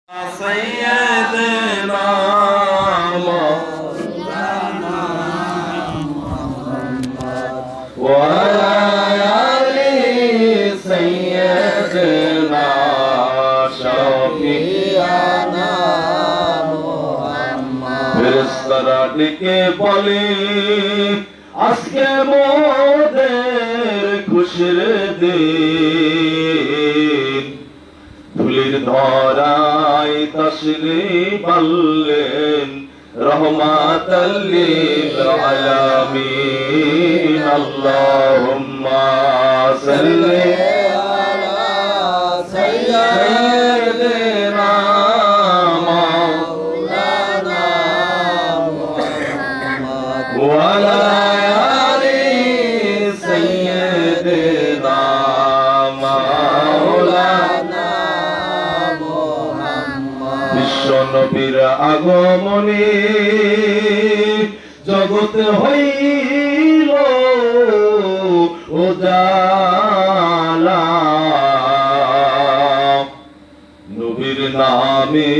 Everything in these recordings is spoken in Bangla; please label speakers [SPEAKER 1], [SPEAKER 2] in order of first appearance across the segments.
[SPEAKER 1] سيدنا مولانا وعلى آل سيدنا شفيعنا محمد ফেরেশতারা ডেকে বলে আজকে মোদের খুশির দিন ফুলের ধরায় তাশরীফ আনলেন রহমাতাল লিল আলামিন আল্লাহুম্মা সাল্লি আলা সাইয়্যিদিনা মাওলানা মুহাম্মদ ওয়া আলা আলি সাইয়্যিদিনা মাওলানা বিশ্ব নবীর আগমনে জগৎ হইল উজালা নবীর নামে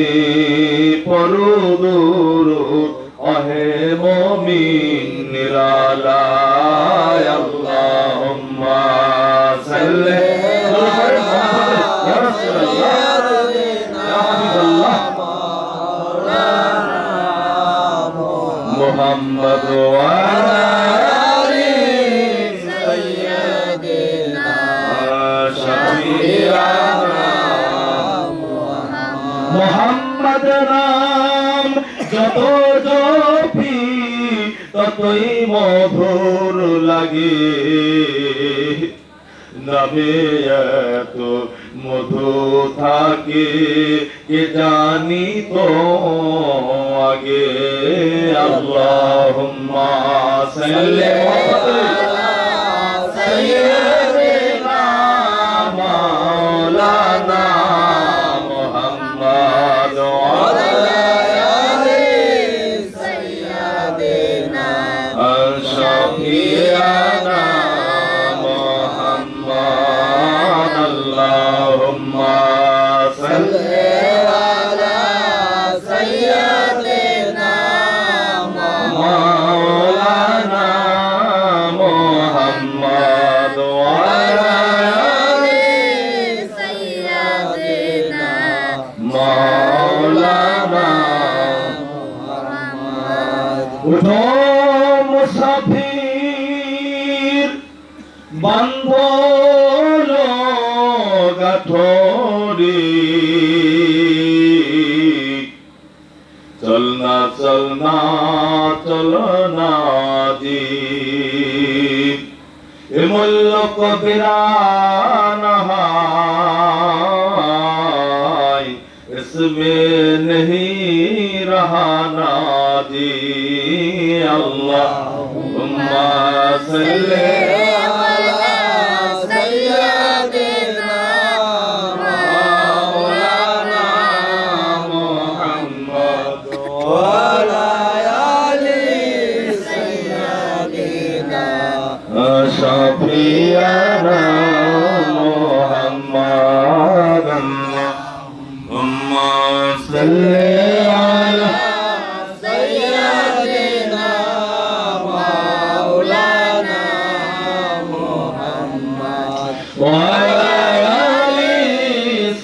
[SPEAKER 1] পড়ো দুরূদ ওহে মুমিন নিরালা আল্লাহুম্মা সাল্লি محمد وعلى آل سيدنا شفيعنا محمد নাম যত জপি ততই মধুর লাগে নামে এত মধু থাকে কে জানি তো আগে আল্লাহুম্মা সাল্লি আলা সাইয়্যিদিনা মাওলানা মুহাম্মদ ওয়া আলা আলি সাইয়্যিদিনা শাফিয়ানা মুহাম্মদ আল্লাহুম্মা সাল্লি আলা সাইয়্যিদিনা মাওলানা মুহাম্মদ ওয়া আলা আলি সাইয়্যিদিনা মাওলানা মুহাম্মদ উঠো মুসাফির বান্ধল গাঠরি চলনা চলনা চলনা জি এ মূল্য কবিরানা হায় इसमें नहीं रहना जी अल्लाहुम्मा सल्ली अला सय्यिदिना मौलाना मुहम्मद वा अला आलि सय्यिदिना शफीआना मुहम्मद صلي على سيدنا مولانا محمد وعلى آل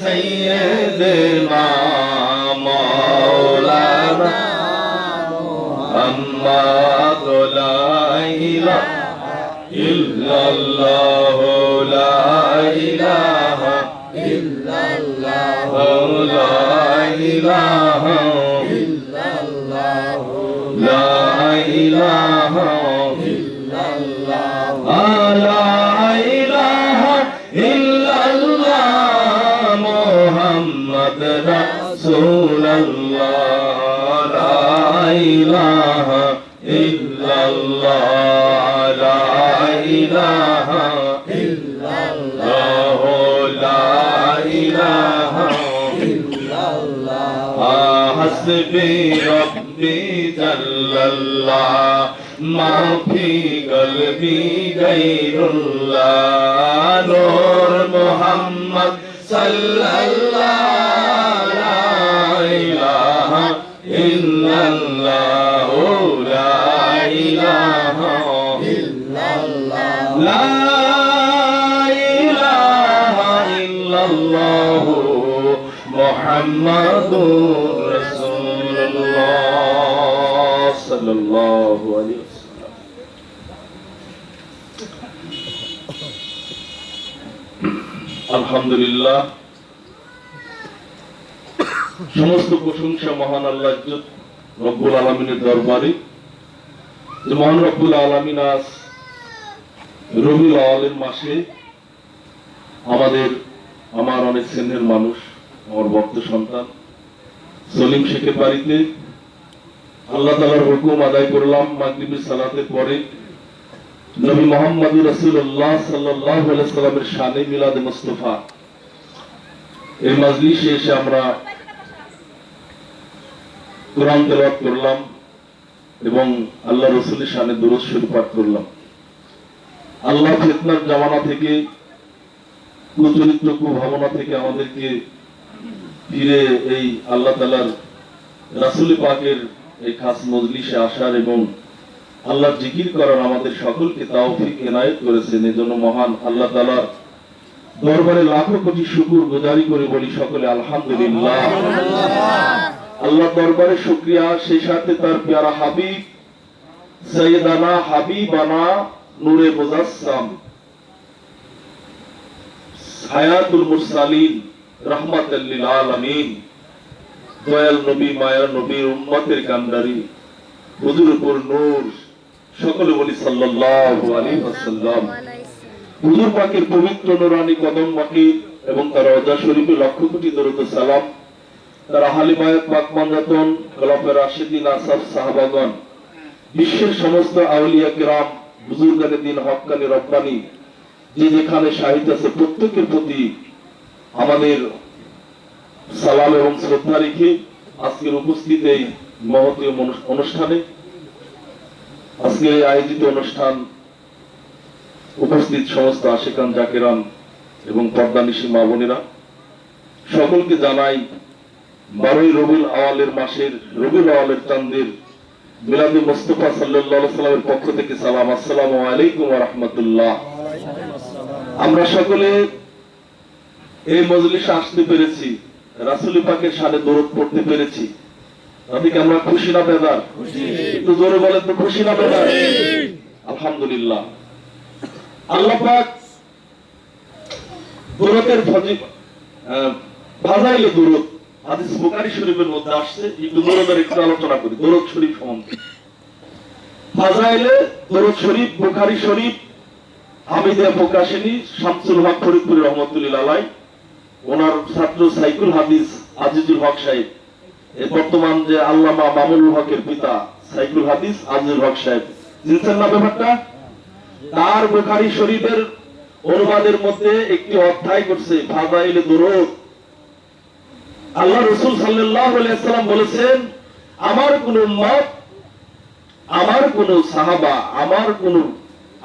[SPEAKER 1] سيدنا مولانا محمد لا إله إلا الله لا إله إلا الله لا إله إلا الله لا إله إلا الله لا إله إلا الله محمد رسول الله لا إله إلا الله لا إله إلا الله لا إله حسبي ربي جل الله ما في قلبي غير الله نور محمد صلى الله মুহাম্মাদুর রাসূলুল্লাহ সাল্লাল্লাহু আলাইহি ওয়াসাল্লাম। আলহামদুলিল্লাহ, সমস্ত প্রশংসা মহান আল্লাহ রব্বুল আলামিনের দরবারে। যে মহান রব্বুল আলামিন আজ রবিউল আউয়ালের মাসে আমার অনেক স্নেহের মানুষ, আমার ভক্ত সন্তান সলিম শেখের বাড়িতে আল্লাহ তাআলার হুকুম আদায় করলাম। মাগরিবের সালাতের পরে নবী মুহাম্মদুর রাসূলুল্লাহ সাল্লাল্লাহু আলাইহি ওয়াসাল্লামের শানে মিলাদে মুস্তাফা এই মাজলিসে এসে আমরা কোরআন তেলাওয়াত করলাম এবং আল্লাহ রাসূলের শানে দুরূদ শরীফ পাঠ করলাম। আল্লাহ ফিতনার জামানা থেকে, কুচরিত্র কুভাবনা থেকে আমাদেরকে ফিরে এই আল্লাহ তাআলার রাসূল পাকের এই খাস মজলিসে আসার এবং আল্লাহর জিকির করার আমাদের সকলকে তৌফিক এনায়েত করেছেন। এজন্য মহান আল্লাহ তাআলার দরবারে লাখো কোটি শুকর গুজারি করে বলি সকলে আলহামদুলিল্লাহ। আল্লাহর দরবারে শুকরিয়া, সেই সাথে তার প্যারা হাবিব সাইয়্যিদানা হাবিবানা নূরে মুজাসসাম হায়াতুল মুরসালিন রাহমাতাল লিল আলামিন দয়াল নবী, মায়ার নবী, উম্মতের কান্ডারি হুজুর উপর নূর, সকলে বলি সাল্লাল্লাহু আলাইহি ওয়াসাল্লাম। হুজুর পাকের পবিত্র নূরানী কদম বাকি এবং তার রওজা শরীফে লক্ষ কোটি দরুদ ও সালাম, তার আহলে বায়াত পাক মানজাতন, খোলাফায়ে রাশিদিন, আসহাব, সাহাবাগণ, বিশ্বের সমস্ত আউলিয়া কিরাম, বুজুর্গানে দিন, হক্কানি রব্বানি যে যেখানে শাহিদ আছে প্রত্যেকের প্রতি আমাদের সালাম এবং শ্রদ্ধা রেখে আজকের উপস্থিত এই মহতীয় অনুষ্ঠানে, আজকের আয়োজিত অনুষ্ঠান উপস্থিত সমস্ত আশিকান জাকিরান এবং পর্দানিশী মা বোনেরা, সকলকে জানাই 12 রবিউল আউয়ালের মাসের রবিউল আউয়ালের চাঁদের মিলাদে মুস্তাফা সাল্লাল্লাহু আলাইহি ওয়াসাল্লামের পক্ষ থেকে সালাম। আসসালামু আলাইকুম ওয়া রাহমাতুল্লাহ। আমরা সকলে এই মজলিসে আসতে পেরেছি, রাসূল পাকের শানে দরুদ পড়তে পেরেছি, তাতে কি আমরা খুশি না বেজার? একটু জোরে বলেন তো, খুশি না বেজার? আলহামদুলিল্লাহ। আল্লাহ পাক দরুদের ফাজাইলে দরুদ হাদিস বুখারী শরীফের মধ্যে আসছে, একটু দরুদের একটু আলোচনা করি। দরুদ শরীফ সম্বন্ধে ফাজাইলে দরুদ শরীফ বুখারী শরীফ হামিদিয়া প্রকাশনী শামসুল হক ফরিদপুরি রহমাতুল্লাহ আলাইহি, ওনার ছাত্র সাইকুল হাদিস আজিজুল হক সাহেব, এই বর্তমান যে আল্লামা মামুনুল হকের পিতা সাইকুল হাদিস আজিজুল হক সাহেব, জিনছেন না ব্যাপারটা? তার বুখারী শরীফের অনুবাদের মধ্যে একটি অধ্যায় করছে ফাজাইলে দরুদ। আল্লাহ রাসূল সাল্লাল্লাহু আলাইহি ওয়াসাল্লাম বলেছেন, আমার কোন উম্মত, আমার কোন সাহাবা, আমার কোন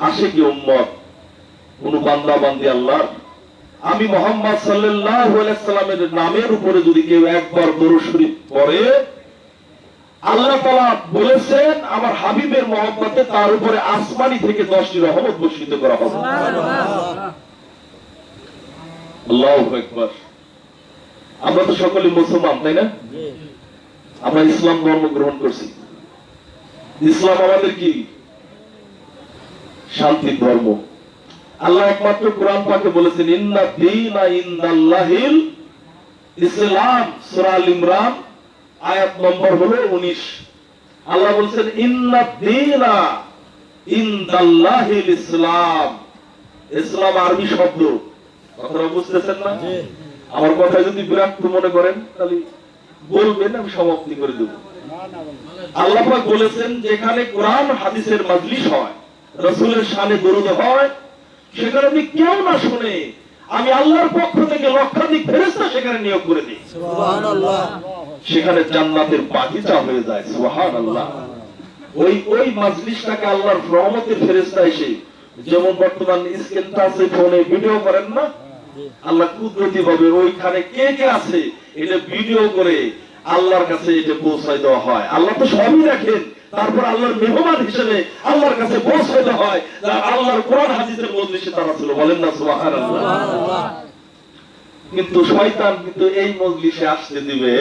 [SPEAKER 1] আশিকি উম্মত, কোন বান্দা বান্দি আল্লাহর, আমি মুহাম্মদ সাল্লাল্লাহু আলাইহি ওয়াসাল্লামের নামের উপরে যদি কেউ একবার দরুদ শরীফ পড়ে, আল্লাহ তাআলা বলেছেন আমার হাবিবের মহব্বতে তার উপরে আসমানি থেকে 10টি রহমত বর্ষিত করা হবে। সুবহানাল্লাহ, আল্লাহু আকবার। আমরা তো সকলে মুসলমান, তাই না? আমরা ইসলাম ধর্ম গ্রহণ করছি। ইসলাম আমাদের কি? শান্তির ধর্ম। আল্লাহ একমাত্র কোরআন পাকে বলেছেন ইন্না দীনা ইনদাল্লাহিল ইসলাম, সূরা আল ইমরান আয়াত নম্বর হলো 19। আল্লাহ বলেছেন ইন্না দীনা ইনদাল্লাহিল ইসলাম। ইসলাম আরবি শব্দ, কথাটা বুঝতেছেন না? আমার কথা যদি বিরক্ত মনে করেন তাহলে বলবেন, আমি সমাপ্তি করে দেব। আল্লাহ পাক বলেছেন যেখানে কোরআন হাদিসের মাজলিস হয়, রাসূলের শানে দরুদ হয়, সেখানে আপনি কেউ না শুনে আমি আল্লাহর পক্ষ থেকে লক্ষাধিক ফেরেশতা সেখানে নিয়োগ করে দিই। সুবহানাল্লাহ। সেখানে জান্নাতের বাগিচা হয়ে যায়। সুবহানাল্লাহ। ওই মাজলিসটাকে আল্লাহর রহমতের ফেরেশতা এসে, যেমন বর্তমান স্ক্রিন টাচে ফোনে ভিডিও করেন না, আল্লাহ কুদরতি ভাবে ওইখানে কে কে আছে এটা ভিডিও করে আল্লাহর কাছে এটা পৌঁছায় দেওয়া হয়। আল্লাহ তো সবই দেখেন, তারপর আল্লাহর মেহমান হিসেবে আল্লাহর কাছে পৌঁছায় দেওয়া হয় আল্লাহর কোরআন হাদিসের মজলিসে তারা ছিল। বলেন না সুবহানাল্লাহ। কিন্তু শয়তান কিন্তু এই মজলিসে আসতে দিবে।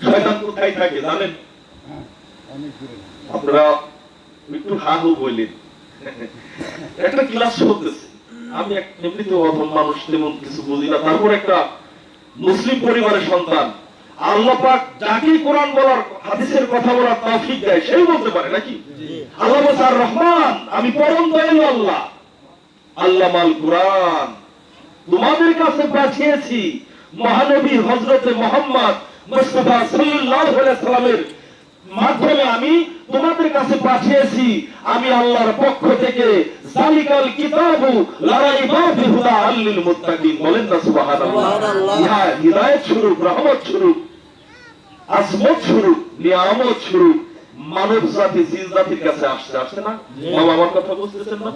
[SPEAKER 1] শয়তান কোথায় থাকে জানেন? আপনারা একটু হাহু বললেন। একটা ক্লাস চলতেছে, আমি এমনিতে অধম মানুষ, তেমন কিছু বুঝি না, তারপর একটা মুসলিম পরিবারের সন্তান, আল্লাহ পাক যাকে কোরআন বলার হাদিসের কথা বলার তৌফিক দেয় সেই বলতে পারে নাকি? আল্লাহ বলছে আর রহমান, আমি পরম দয়ালু আল্লাহ। আল্লাহ মাল কোরআন, তোমাদের কাছে পাঠিয়েছি মহানবী হযরতে মুহাম্মদ মুস্তাফা সাল্লাল্লাহু আলাইহি সাল্লামের মাধ্যমে আমি তোমাদের কাছে পাঠিয়েছি আমি আল্লাহর পক্ষ থেকে জালিকাল কিতাবু লা রাইবা ফিহি হুদাল লিল মুত্তাকিন। বলেন না সুবহানাল্লাহ। ইহা হিদায়াত স্বরূপ, রহমত স্বরূপ, আজমত স্বরূপ, নিয়ামত স্বরূপ মানব জাতি জিন জাতির কাছে আসছে। আসছে না বাবা? আমার কথা বুঝতেছেন না?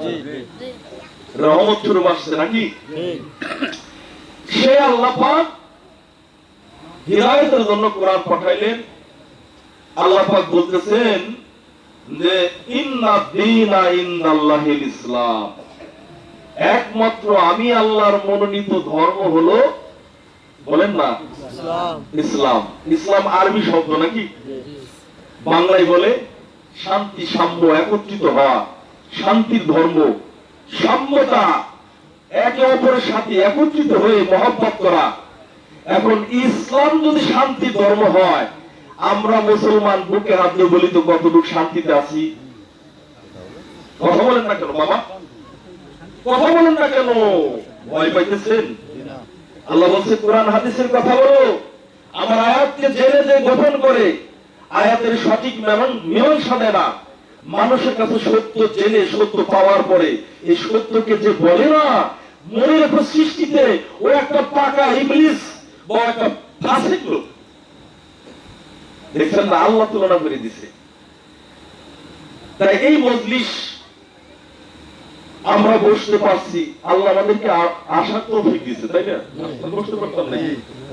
[SPEAKER 1] রহমত স্বরূপ আসছে নাকি? সে আল্লাহ পাক হিদায়াতের জন্য কোরআন পাঠাইলেন। আল্লাহ পাক বলতেছেন যে ইন্না দীনা ইনদাল্লাহিল ইসলাম, একমাত্র আমি আল্লাহর মনোনীত ধর্ম হলো, বলেন না, ইসলাম। ইসলাম আরবি শব্দ নাকি? বাংলায় বলে শান্তি, সাম্য, একত্রিত হওয়া, শান্তির ধর্ম, সাম্যতা, একে অপরের সাথে একত্রিত হয়ে মহব্বত করা। এখন ইসলাম যদি শান্তি ধর্ম হয়, আমরা মুসলমান বুকে হাত দিয়ে বলি তো কতটুকু শান্তিতে আছি? কথা বলেন না কেন বাবা? কথা বলেন না কেন? ভয় পাইতেছেন? আল্লাহ বলছে কোরআন হাদিসের কথা বলো। আমার আয়াতকে জেনে যে গোপন করে আয়াতের সঠিক মীমাংসা দেয় না, মানুষের কাছে সত্য জেনে সত্য পাওয়ার পরে এই সত্যকে যে বলে না, মনে রেখো সৃষ্টিতে ও একটা পাকা ইবলিস বা একটা ফাসিক লোক। দেখছেন না, আল্লাহ তুলনা করে দিছে। তাই এই মজলিস আমরা বসতে পারছি, আল্লাহ আমাদেরকে আসার তৌফিক দিয়েছে, তাই না? বসতে পারতাম না।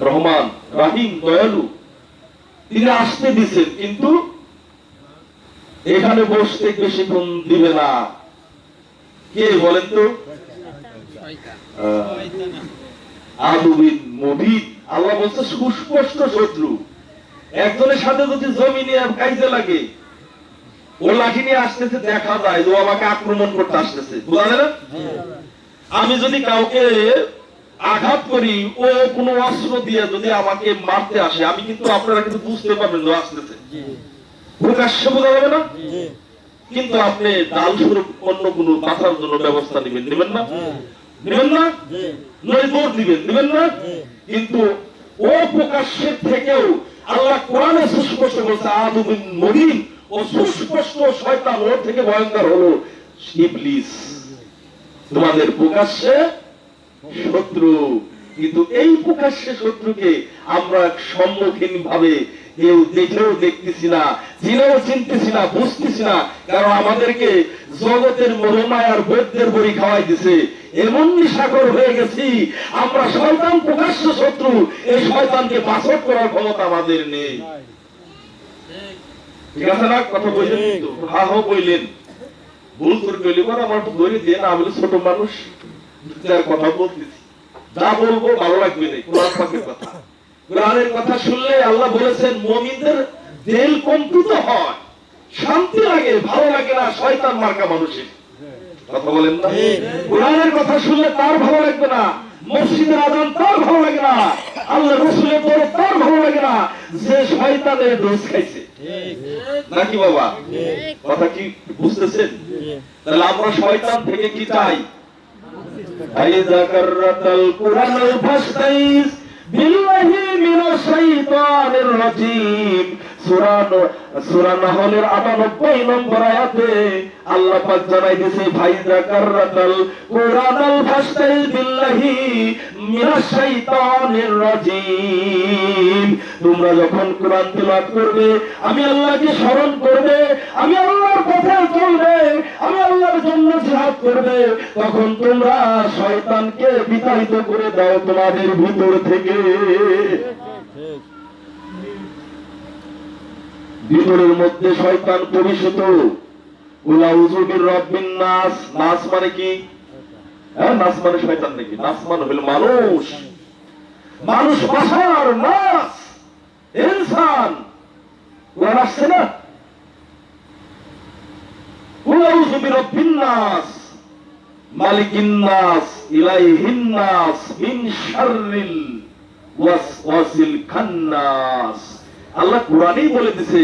[SPEAKER 1] রহমান, রাহিম, দয়ালু, তিনি আসতে দিয়েছেন, কিন্তু এখানে বসতে বেশিক্ষণ দিবে না। কে বলেন তো? আদুবিন মুবিন। আল্লাহ বলছে সুস্পষ্ট শত্রু। একজনের সাথে যদি জমি নিয়ে কাইজে লাগে, ও লাঠি নিয়ে আসতেছে, দেখা যায় ও আমাকে আক্রমণ করতে আসতেছে, বুঝা যায় না? আমি যদি কাউকে আঘাত করি, ও কোনো অস্ত্র দিয়ে যদি আমাকে মারতে আসে, আমি কিন্তু, আপনারা কিন্তু বুঝতে পারবেন ও আসতেছে, প্রকাশ্য বোঝা যাবে না। কিন্তু আপনি ডাল স্বরূপ অন্য কোনো বাঁচার জন্য ব্যবস্থা নেবেন, নেবেন না? নেবেন না? নয় দৌড় দিবেন, নেবেন না? কিন্তু ও প্রকাশ্যের থেকেও আল্লাহ কোরআনে সুস্পষ্ট বলছে আদুবিন মুবিন, ও সুস্পষ্ট শয়তান, ওর থেকে ভয়ঙ্কর হলো ইবলিস। তোমাদের প্রকাশ্যে শত্রু, কিন্তু এই প্রকাশ্যে শত্রুকে আমরা সম্মুখীন ভাবে কেউ দেখেও দেখতেছি না, চিনেও চিনতেছি না, বুঝতেছি না, কারণ আমাদেরকে জগতের মোহমায়ার বৈদ্যের বড়ি খাওয়াই দিছে। এমন নিশাখর হয়ে গেছি আমরা, শয়তান প্রকাশ্য শত্রু, এই শয়তানকে বাছট করার ক্ষমতা আমাদের নেই। ঠিক আছে না? কথা বললেন তো? হা হো বললেন। ভুল করে গেলি পর আমার ধরে দিয়ে না, আমি ছোট মানুষ, যার কথা বলতেছি, যা বলবো ভালো লাগবে না। কোরআন পাকের কথা, কোরআনের কথা শুনলে আল্লাহ বলেছেন মুমিনদের দিল কম্পিত হয়, শান্তি লাগে, ভালো লাগে না শয়তান মার্কা মানুষের। কথা বলেন না? কোরআনের কথা শুনলে তার ভালো লাগবে না, মসজিদের আযান তার ভালো লাগে না, আল্লাহ রাসূলের পরে তার ভালো লাগে না, যে শয়তানের ডোজ খাইছে। নাকি বাবা? কথা কি বুঝতেছেন? তাহলে আমরা শয়তান থেকে কি চাই? আইযা কাররাতাল কুরআনুল ফাস্তাইজ বিল্লাহি মিনাশ শাইতানির রাজীম। সূরা নাহলের ৯৮ নম্বর আয়াতে আল্লাহ পাক জানাই দিয়েছে ফাইযা কাররাতাল কুরআনুল ফাস্তাইজ বিল্লাহি মিনাশ শাইতানির রাজীম। তোমরা যখন কোরআন তেলাওয়াত করবে, আমি আল্লাহকে স্মরণ করবে, আমি আল্লাহর পথে চলবে, আমি আল্লাহর জন্য জিহাদ করবে, তখন তোমরা শয়তানকে বিতাড়িত করে দাও তোমাদের ভিতর থেকে। ভিতরের মধ্যে শয়তান পরিচিত। উলাউযু বিরাব্বিন নাস, নাস মানে কি? নাস মানে শয়তান নাকি? নাস মানে হলো মানুষ। মানুষ বাসার নাস ইনসান কোরআন আসছে না, কুল আউযু বিরাব্বিন নাস মালিকিন নাস ইলাইহিন নাস মিন শাররিল ওয়াসওয়াসিল খান্নাস। আল্লাহ কোরআনেই বলে দিয়েছে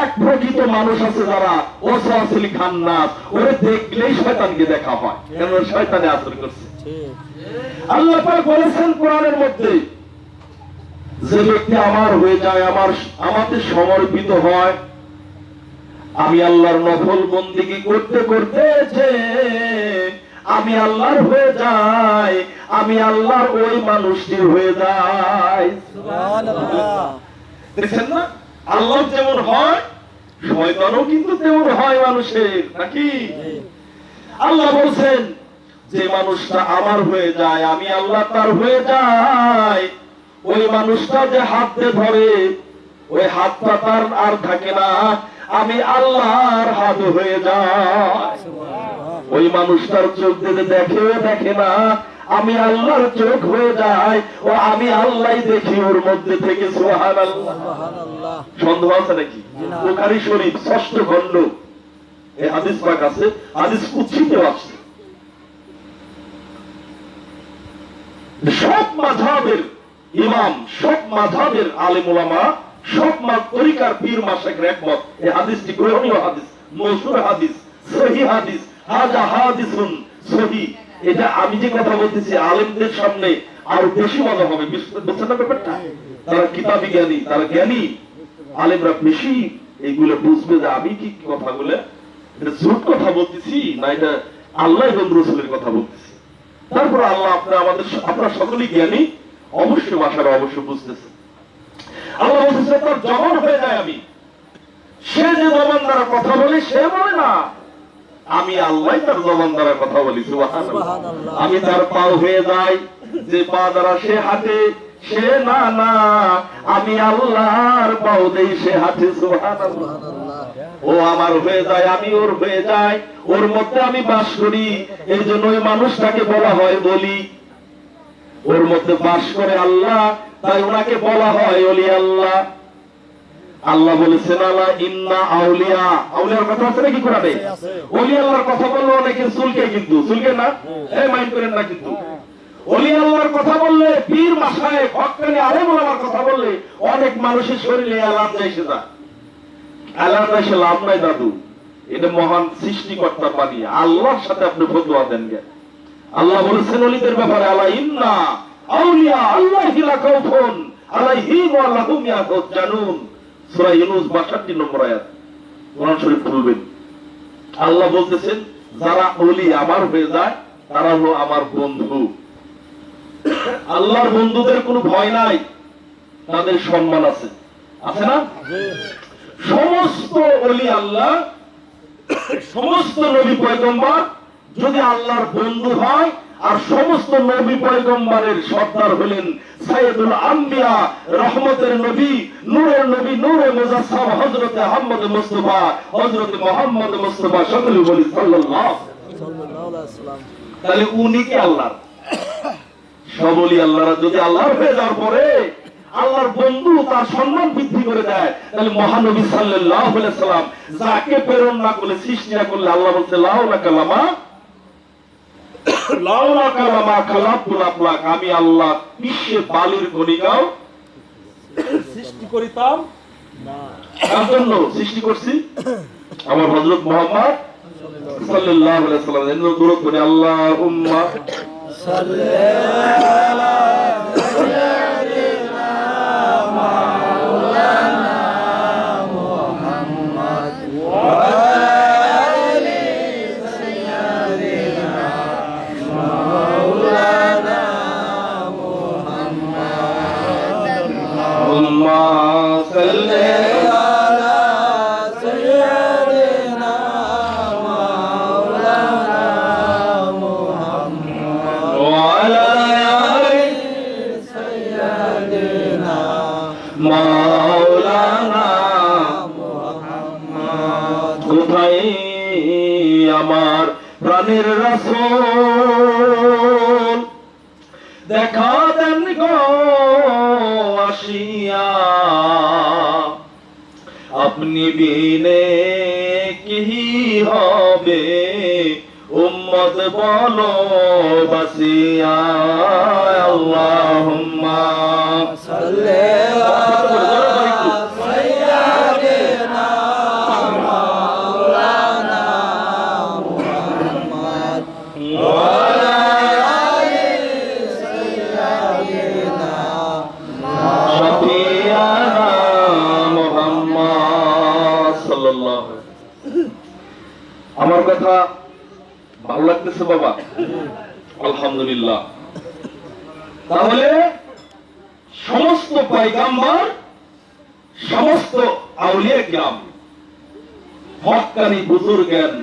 [SPEAKER 1] এক প্রকৃত মানুষ আছে যারা ওয়াসওয়াসিল খান্নাস, ওরে দেখলেই শয়তানকে দেখা হয়, কেন শয়তানে আসর করছে। আল্লাহ পাক বলেছেন কোরআনের মধ্যে, যে ব্যক্তি আমার হয়ে যায়, আমাকে সমর্পিত হয়, আমি আল্লাহর নফল বন্দেগী করতে করতে যে আমি আল্লাহর হয়ে যাই, আমি আল্লাহর ওই মানুষটির হয়ে যাই। সুবহানাল্লাহ। দেখছেন না, আল্লাহ যেমন হয় শয়তানও কিন্তু তেমন হয় মানুষের, নাকি? আল্লাহ বলছেন যে মানুষটা আমার হয়ে যায়, আমি আল্লাহ তার হয়ে যাই, ওই মানুষটা যে হাত দিয়ে ধরে ওই হাতটা তার আর থাকে না, আমি আল্লাহর হাত হয়ে যাই। ওই মানুষটার চোখ দিয়ে দেখে না, আমি আল্লাহর চোখ হয়ে যায়, ও আমি আল্লাহ দেখি ওর মধ্যে থেকে। সুবহানাল্লাহ। সন্দেহ আছে নাকি? বুখারী শরীফ ৬ষ্ঠ খণ্ড এই হাদিস পাক আছে, হাদিস কুদসিতে আছে। সব মাযহাবের ইমাম, সব মাযহাবের আলেম ওলামা, সব তরিকার পীর মাশায়েখের একমত এই হাদিসটি গ্রহণীয় হাদিস, মশহুর হাদিস, সহিহ হাদিস, হাযা হাদিসুন সহিহ। এটা আমি যে কথা বলতেছি আলেমদের সামনে আরো বেশি মজা হবে, বুঝছেন না ব্যাপারটা? তারা কিতাবী জ্ঞানী, তারা জ্ঞানী আলেমরা বেশি এইগুলো বুঝবে যে আমি কি কথাগুলো এটা ঝুট কথা বলতেছি না এটা আল্লাহ এবং রাসূলের কথা বলতেছি। তারপর আল্লাহ আপনারা সকলেই জ্ঞানী, অবশ্যই ভাষাটা অবশ্যই বুঝতেছে। আল্লাহ বলতেছে তার জবান হয়ে যায় আমি, সে যে জবান দ্বারা কথা বলে সে বলে না, আমি আল্লাহ তার জবান দ্বারা কথা বলি। সুবহানাল্লাহ। আমি তার পাও হয়ে যাই, যে পা দ্বারা সে হাঁটে সে না, আমি আল্লাহর পাও দেই সে হাঁটে। সুবহানাল্লাহ। ও আমার হয়ে যায়, আমি ওর হয়ে যাই, ওর মধ্যে আমি বাস করি, এই জন্য ওই মানুষটাকে বলা হয় বলি। ওর মধ্যে বাস করে আল্লাহ, তাই ওনাকে বলা হয় ওলি আল্লাহ। আল্লাহ বলেছেন আলা ইন্না আউলিয়া, আউলিয়ার কথা আছে নাকি কোরআনে? ওলি আল্লাহর কথা বললে অনেকে চুলকে, কিন্তু চুলকে না, এই মাইন্ড করেন না। কিন্তু ওলি আল্লাহর কথা বললে, পীর মাশায়েখ হক্কানি আলেম ওলামার কথা বললে অনেক মানুষের শরীরে আলাদা এসে যায়। আলাদা এসে লাভ নাই দাদু, এটা মহান সৃষ্টিকর্তার বাণী, আল্লাহর সাথে আপনি ফতোয়া দেন। আল্লাহ বলেছেন ওলিদের ব্যাপারে আলা ইন্না আউলিয়া আল্লাহি লা খাউফুন আলাইহিম ওয়া লাহুম ইয়াহজানুন, সূরা ইউনূস ৬২ নম্বর আয়াত, কোরআন শরীফ খুলবেন। আল্লাহ বলতেছেন যারা ওলি আমার হয়ে যায় তারা হলো আমার বন্ধু। আল্লাহর বন্ধুদের কোনো ভয় নাই, তাদের সম্মান আছে, আছে না? সমস্ত ওলি আল্লাহ, সমস্ত নবী পয়গম্বর যদি আল্লাহর বন্ধু হয়, আর সমস্ত নবী পয়গম্বরের সর্দার হলেন সাইয়্যিদুল আম্বিয়া, রহমতের নবী, নূরের নবী, নূরে মুজাসসাম হযরত আহমদ মুস্তাফা, হযরত মুহাম্মদ মুস্তাফা, সকলে বলি সাল্লাল্লাহু আলাইহি ওয়াসাল্লাম। তাহলে উনি কি আল্লাহর? সব ওলি আল্লাহরা যদি আল্লাহর হয়ে যাওয়ার পরে আল্লাহর বন্ধু তার সম্মান বৃদ্ধি করে দেয়, তাহলে মহানবী সাল্লাল্লাহু আলাইহি ওয়াসাল্লাম যাকে প্রেরণ না করলে, সৃষ্টি না করলে, আল্লাহ বলছে লাউলা কালামা খালাকুল আফলাক, আমি আল্লাহ বিশ্বে বালির কণিকাও সৃষ্টি করিতাম না। কার জন্য সৃষ্টি করছি? আমার হযরত মুহাম্মদ সাল্লাল্লাহু আলাইহি ওয়াসাল্লাম এর জন্য দরুদ পড়ি, আল্লাহুম্মা সাল্লি আলা সাইয়্যিদিনা মাওলানা মুহাম্মদ ওয়া আলি সাইয়্যিদিনা মাওলানা মুহাম্মদ। আল্লাহুম্মা সাল্লি আলা সাইয়্যিদিনা মাওলানা মুহাম্মদ ওয়া আলা আলি সাইয়্যিদিনা মাওলানা মুহাম্মদ। কোথায় আমার প্রাণের রাসূল, দেখা দেন গো আসিয়া, আপনি বিনে কি হবে উম্মত বলো বাসিয়া। আল্লাহুম্মা সাল্লি আলা সাইয়্যিদিনা মাওলানা মুহাম্মদ ওয়া আলা আলি সাইয়্যিদিনা শাফিয়ানা মুহাম্মদ সাল্লাল্লাহু আলাইহি। আমার কথা ভালো লাগতেছে বাবা? আলহামদুলিল্লাহ। তাহলে সমস্ত পয়গম্বর, সমস্ত আউলিয়া কিরাম, হক্কানি বুজুর্গেন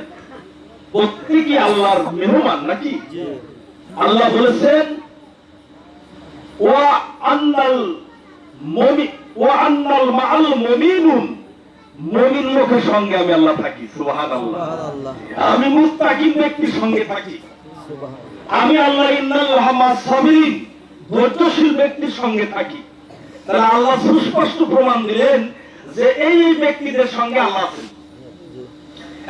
[SPEAKER 1] প্রত্যেকই আল্লাহর মেহমান নাকি? আল্লাহ বলেছেন ওয়া আন্নাল মাআল মুমিনুন, মুমিন লোকের সঙ্গে আমি আল্লাহ থাকি। সুবহানাল্লাহ। আমি মুত্তাকিন ব্যক্তির সঙ্গে থাকি। আমি আল্লাহ ইন্নাল্লাহা মা'আস সাবিরিন, ধৈর্যশীল ব্যক্তির সঙ্গে থাকি। তাহলে আল্লাহ সুস্পষ্ট প্রমাণ দিলেন যে এই ব্যক্তিদের সঙ্গে আল্লাহ আছেন।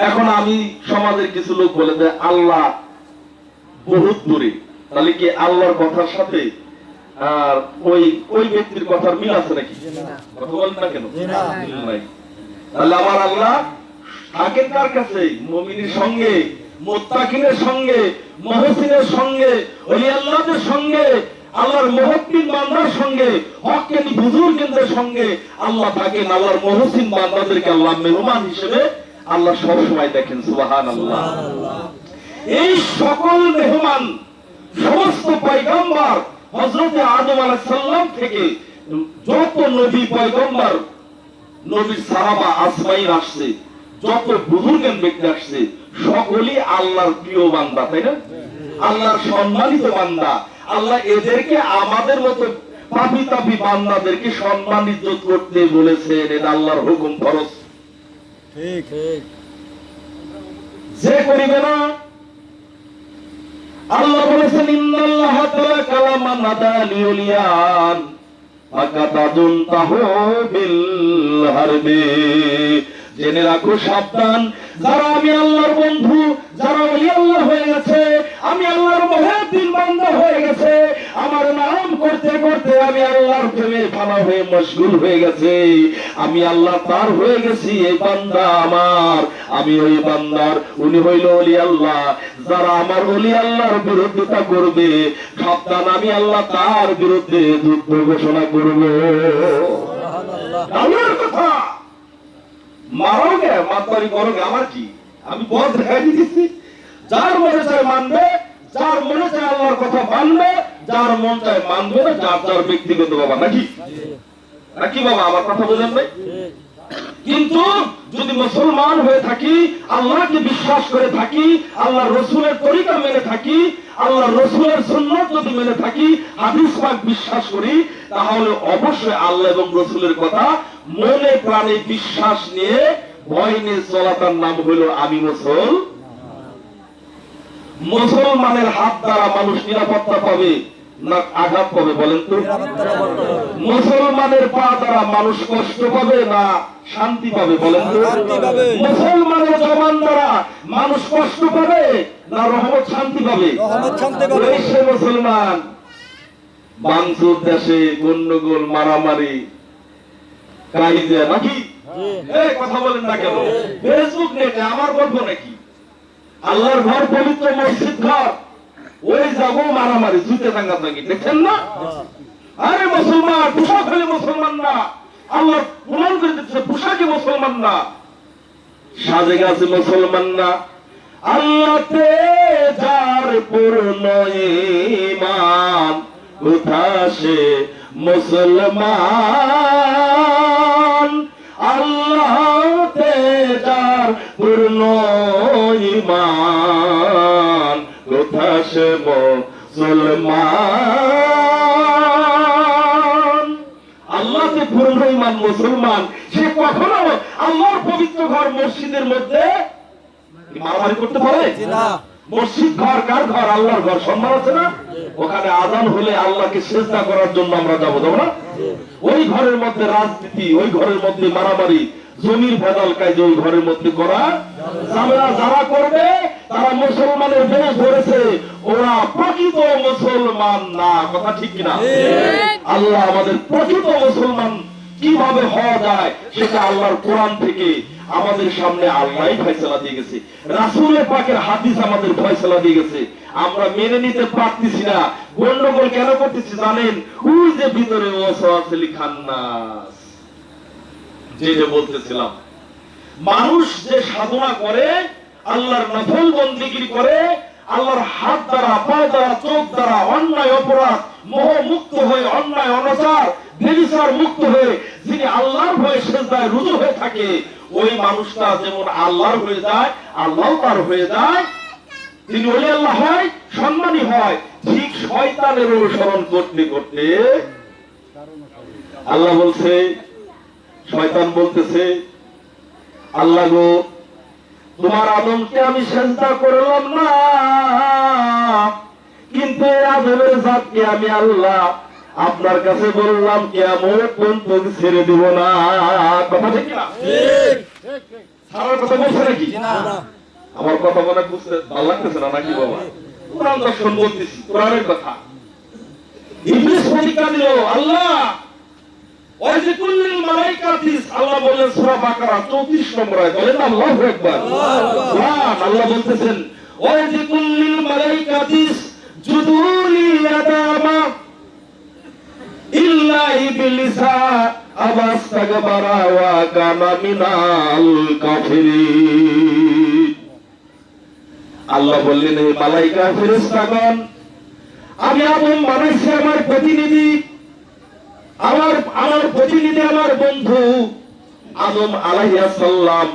[SPEAKER 1] এখন আমি সমাজের কিছু লোক বলে যে আল্লাহ বহুত দূরে, তাহলে কি আল্লাহর কথার সাথে আর ওই ব্যক্তির কথার মিল আছে নাকি? কথা বলেন না কেন? মিল নাই। তাহলে আমার আল্লাহ থাকেন কার কাছে? মুমিনের সঙ্গে, মুত্তাকিনের সঙ্গে, মুহসিনের সঙ্গে, ওলি আল্লাহদের সঙ্গে, আল্লাহর মুহিব্বিন বান্দার সঙ্গে, হক্কানি বুজুর্গদের সঙ্গে আল্লাহ থাকেন। আল্লাহর মুহসিন বান্দাদেরকে আল্লাহ মেহমান হিসেবে আল্লাহ সব সময় দেখেন। সুবহানাল্লাহ। এই সকল মেহমান সমস্ত পয়গম্বর হযরত আদম আলাইহিস সালাম থেকে যত নবী পয়গম্বর, নবীর সাহাবা আসমাইন আসছে, যত বুজুর্গেন ব্যক্তি আসছে, সকলেই আল্লাহর প্রিয় বান্দা, তাই না? আল্লাহর সম্মানিত বান্দা। আল্লাহ এদেরকে আমাদের মতো পাপী তাপী বান্দাদেরকে সম্মান ইজ্জত করতে বলেছেন। এটা আল্লাহর হুকুম, ফরজ। ঠিক ঠিক। যে করিবে না, আল্লাহ বলেছেন ইন্নাল্লাহা তাআলা কালামান নাদানি উলিয়ান ফাকাতাদুন তাহুবিল হারবি। জেনে রাখো, সাবধান, যারা আমি আল্লাহর বন্ধু, যারা ওলি আল্লাহ হয়ে গেছে, আমি আল্লাহর মুহিব্বিন বান্দা হয়ে গেছে, আমার নাম করতে করতে আমি আল্লাহর প্রেমে ফানা হয়ে মশগুল হয়ে গেছে, আমি আল্লাহ তার হয়ে গেছি, এই বান্দা আমার, আমি ওই বান্দার, উনি হইল ওলি আল্লাহ। যারা আমার ওলি আল্লাহর বিরোধিতা করবে, সাবধান, আমি আল্লাহ তার বিরুদ্ধে যুদ্ধ ঘোষণা করব। আল্লাহর কথা মারো গে, মাতবাড়ি করো গে, আমার কি? আমি পথ দেখাই দিতেছি। যার মনে চায় মানবে, যার মনে চায় আল্লাহর কথা মানবে, যার মন চায় মানবে না, যার যার ব্যক্তিগত বাবা, নাকি নাকি বাবা? আমার কথা বোঝেন নাই? কিন্তু যদি মুসলমান হয়ে থাকি, আল্লাহকে বিশ্বাস করে থাকি, আল্লাহর রসুলের তরিকা মেনে থাকি, আল্লাহর রসুলের সুন্নাত যদি মেনে থাকি, হাদিস পাক বিশ্বাস করি, তাহলে অবশ্যই আল্লাহ এবং রসুলের কথা মনে প্রাণে বিশ্বাস নিয়ে ভয় নিয়ে চলাটার নাম হলো আমি মুসলমানের হাত দ্বারা মানুষ নিরাপত্তা পাবে না আঘাত পাবে? বলেন তো। মুসলমানের পা দ্বারা মানুষ কষ্ট পাবে না শান্তি পাবে? বলেন তো। মুসলমানের জবান দ্বারা মানুষ কষ্ট পাবে না রহমত শান্তি পাবে? সে মুসলমান বাংসুর দেশে গন্ডগোল, মারামারি, কাইজা, নাকি? কথা বলেন না কেন? ফেসবুক নেটে আমার গল্প নাকি? আল্লাহর ঘর, পবিত্র মসজিদ ঘর, ওই যাবো মারামারি, জুতে টাঙ্গা টাঙ্গি, দেখছেন না? আরে মুসলমান পোশাক হলে মুসলমান না, আল্লাহ প্রমাণ করে দিচ্ছে পোশাকে মুসলমান না, সাজে গাছে মুসলমান না। আল্লাহতে যার পূর্ণ ঈমান, কোথা সে মুসলমান। আল্লাহতে যার পূর্ণ ঈমান, কোথা সে মুসলমান। আল্লাহতে পূর্ণ ঈমান মুসলমান, সে কখনো আল্লাহর পবিত্র ঘর মসজিদের মধ্যে মারামারি করতে পারে না? মসজিদ ঘর কার ঘর? আল্লাহর ঘর, সম্মান আছে না? ওখানে আযান হলে আল্লাহকে সিজদা করার জন্য আমরা যাবো না? ওই ঘরের মধ্যে রাজনীতি, ওই ঘরের মধ্যে মারামারি, জমির ভেদাল কায়দা ওই ঘরের মধ্যে করা যাবে না। যারা করবে তারা মুসলমানের বেশ ধরেছে, ওরা প্রকৃত মুসলমান না। কথা ঠিক কিনা? আল্লাহ আমাদের প্রকৃত মুসলমান কিভাবে হওয়া যায় সেটা আল্লাহর কোরআন থেকে আমাদের সামনে আল্লাহই ফয়সালা দিয়ে গেছে, রাসূলের পাকের হাদিস আমাদের ফয়সালা দিয়ে গেছে। আমরা মেনে নিতে পারতেছি না। গন্ডগোল কেন করতেছি জানেন? ওই যে ভিতরে ওয়াসওয়াসিল খান্নাস, যে বলতেছিলাম, মানুষ যে সাধনা করে, আল্লাহর নফল বন্দেগী করে, আল্লাহর হাত দ্বারা, পা দ্বারা, চোখ দ্বারা অন্যায় অপরাধ মোহ মুক্ত হয়ে, অন্যায় অনাচার ব্যভিচার মুক্ত হয়ে যিনি আল্লাহর ভয়ে সিজদায় রুজু হয়ে থাকে, ওই মানুষটা যেমন আল্লাহর হয়ে যায়, আল্লাহ তার হয়ে যায়, তিনি ওলি আল্লাহ হয়, সম্মানী হয়। ঠিক শয়তানের অনুসরণ করতে করতে আল্লাহ বলছে, শয়তান বলতেছে, আল্লাহ গো, তোমার আদমকে আমি সিজদা করলাম না, কিন্তু আদমের জাতকে আমি আল্লাহ আপনার কাছে বললাম কিয়ামত পর্যন্ত ছেড়ে দিব না। কথা ঠিক না? ছাড়ার কথা বলছে নাকি? আমার কথা মনে বুঝতে ভালো লাগতেছে না নাকি বাবা? কোরআন দর্শন বলতেছি, কোরআনের কথা। ইবলিস পরীক্ষা দিল, আল্লাহ ওয়াজিকুল্লিল মালাইকাতিস, আল্লাহ বলেন সূরা বাকারা 34 নম্বর আয়াত, বলেন আল্লাহু আকবার। আল্লাহ বলতেছেন, ওয়াজিকুল্লিল মালাইকাতিস জুদুলি আদামা ইল্লা ইবলিসা আবাস্তাগবারা ওয়া কানা মিনাল কাফিরিন। আল্লাহ বললেন, হে মালাইকা ফেরেশতাগণ, আমি আদম বানাইছি আমার প্রতিনিধি, আমার প্রতিনিধি, আমার বন্ধু আদম আলাইহিস সালাম।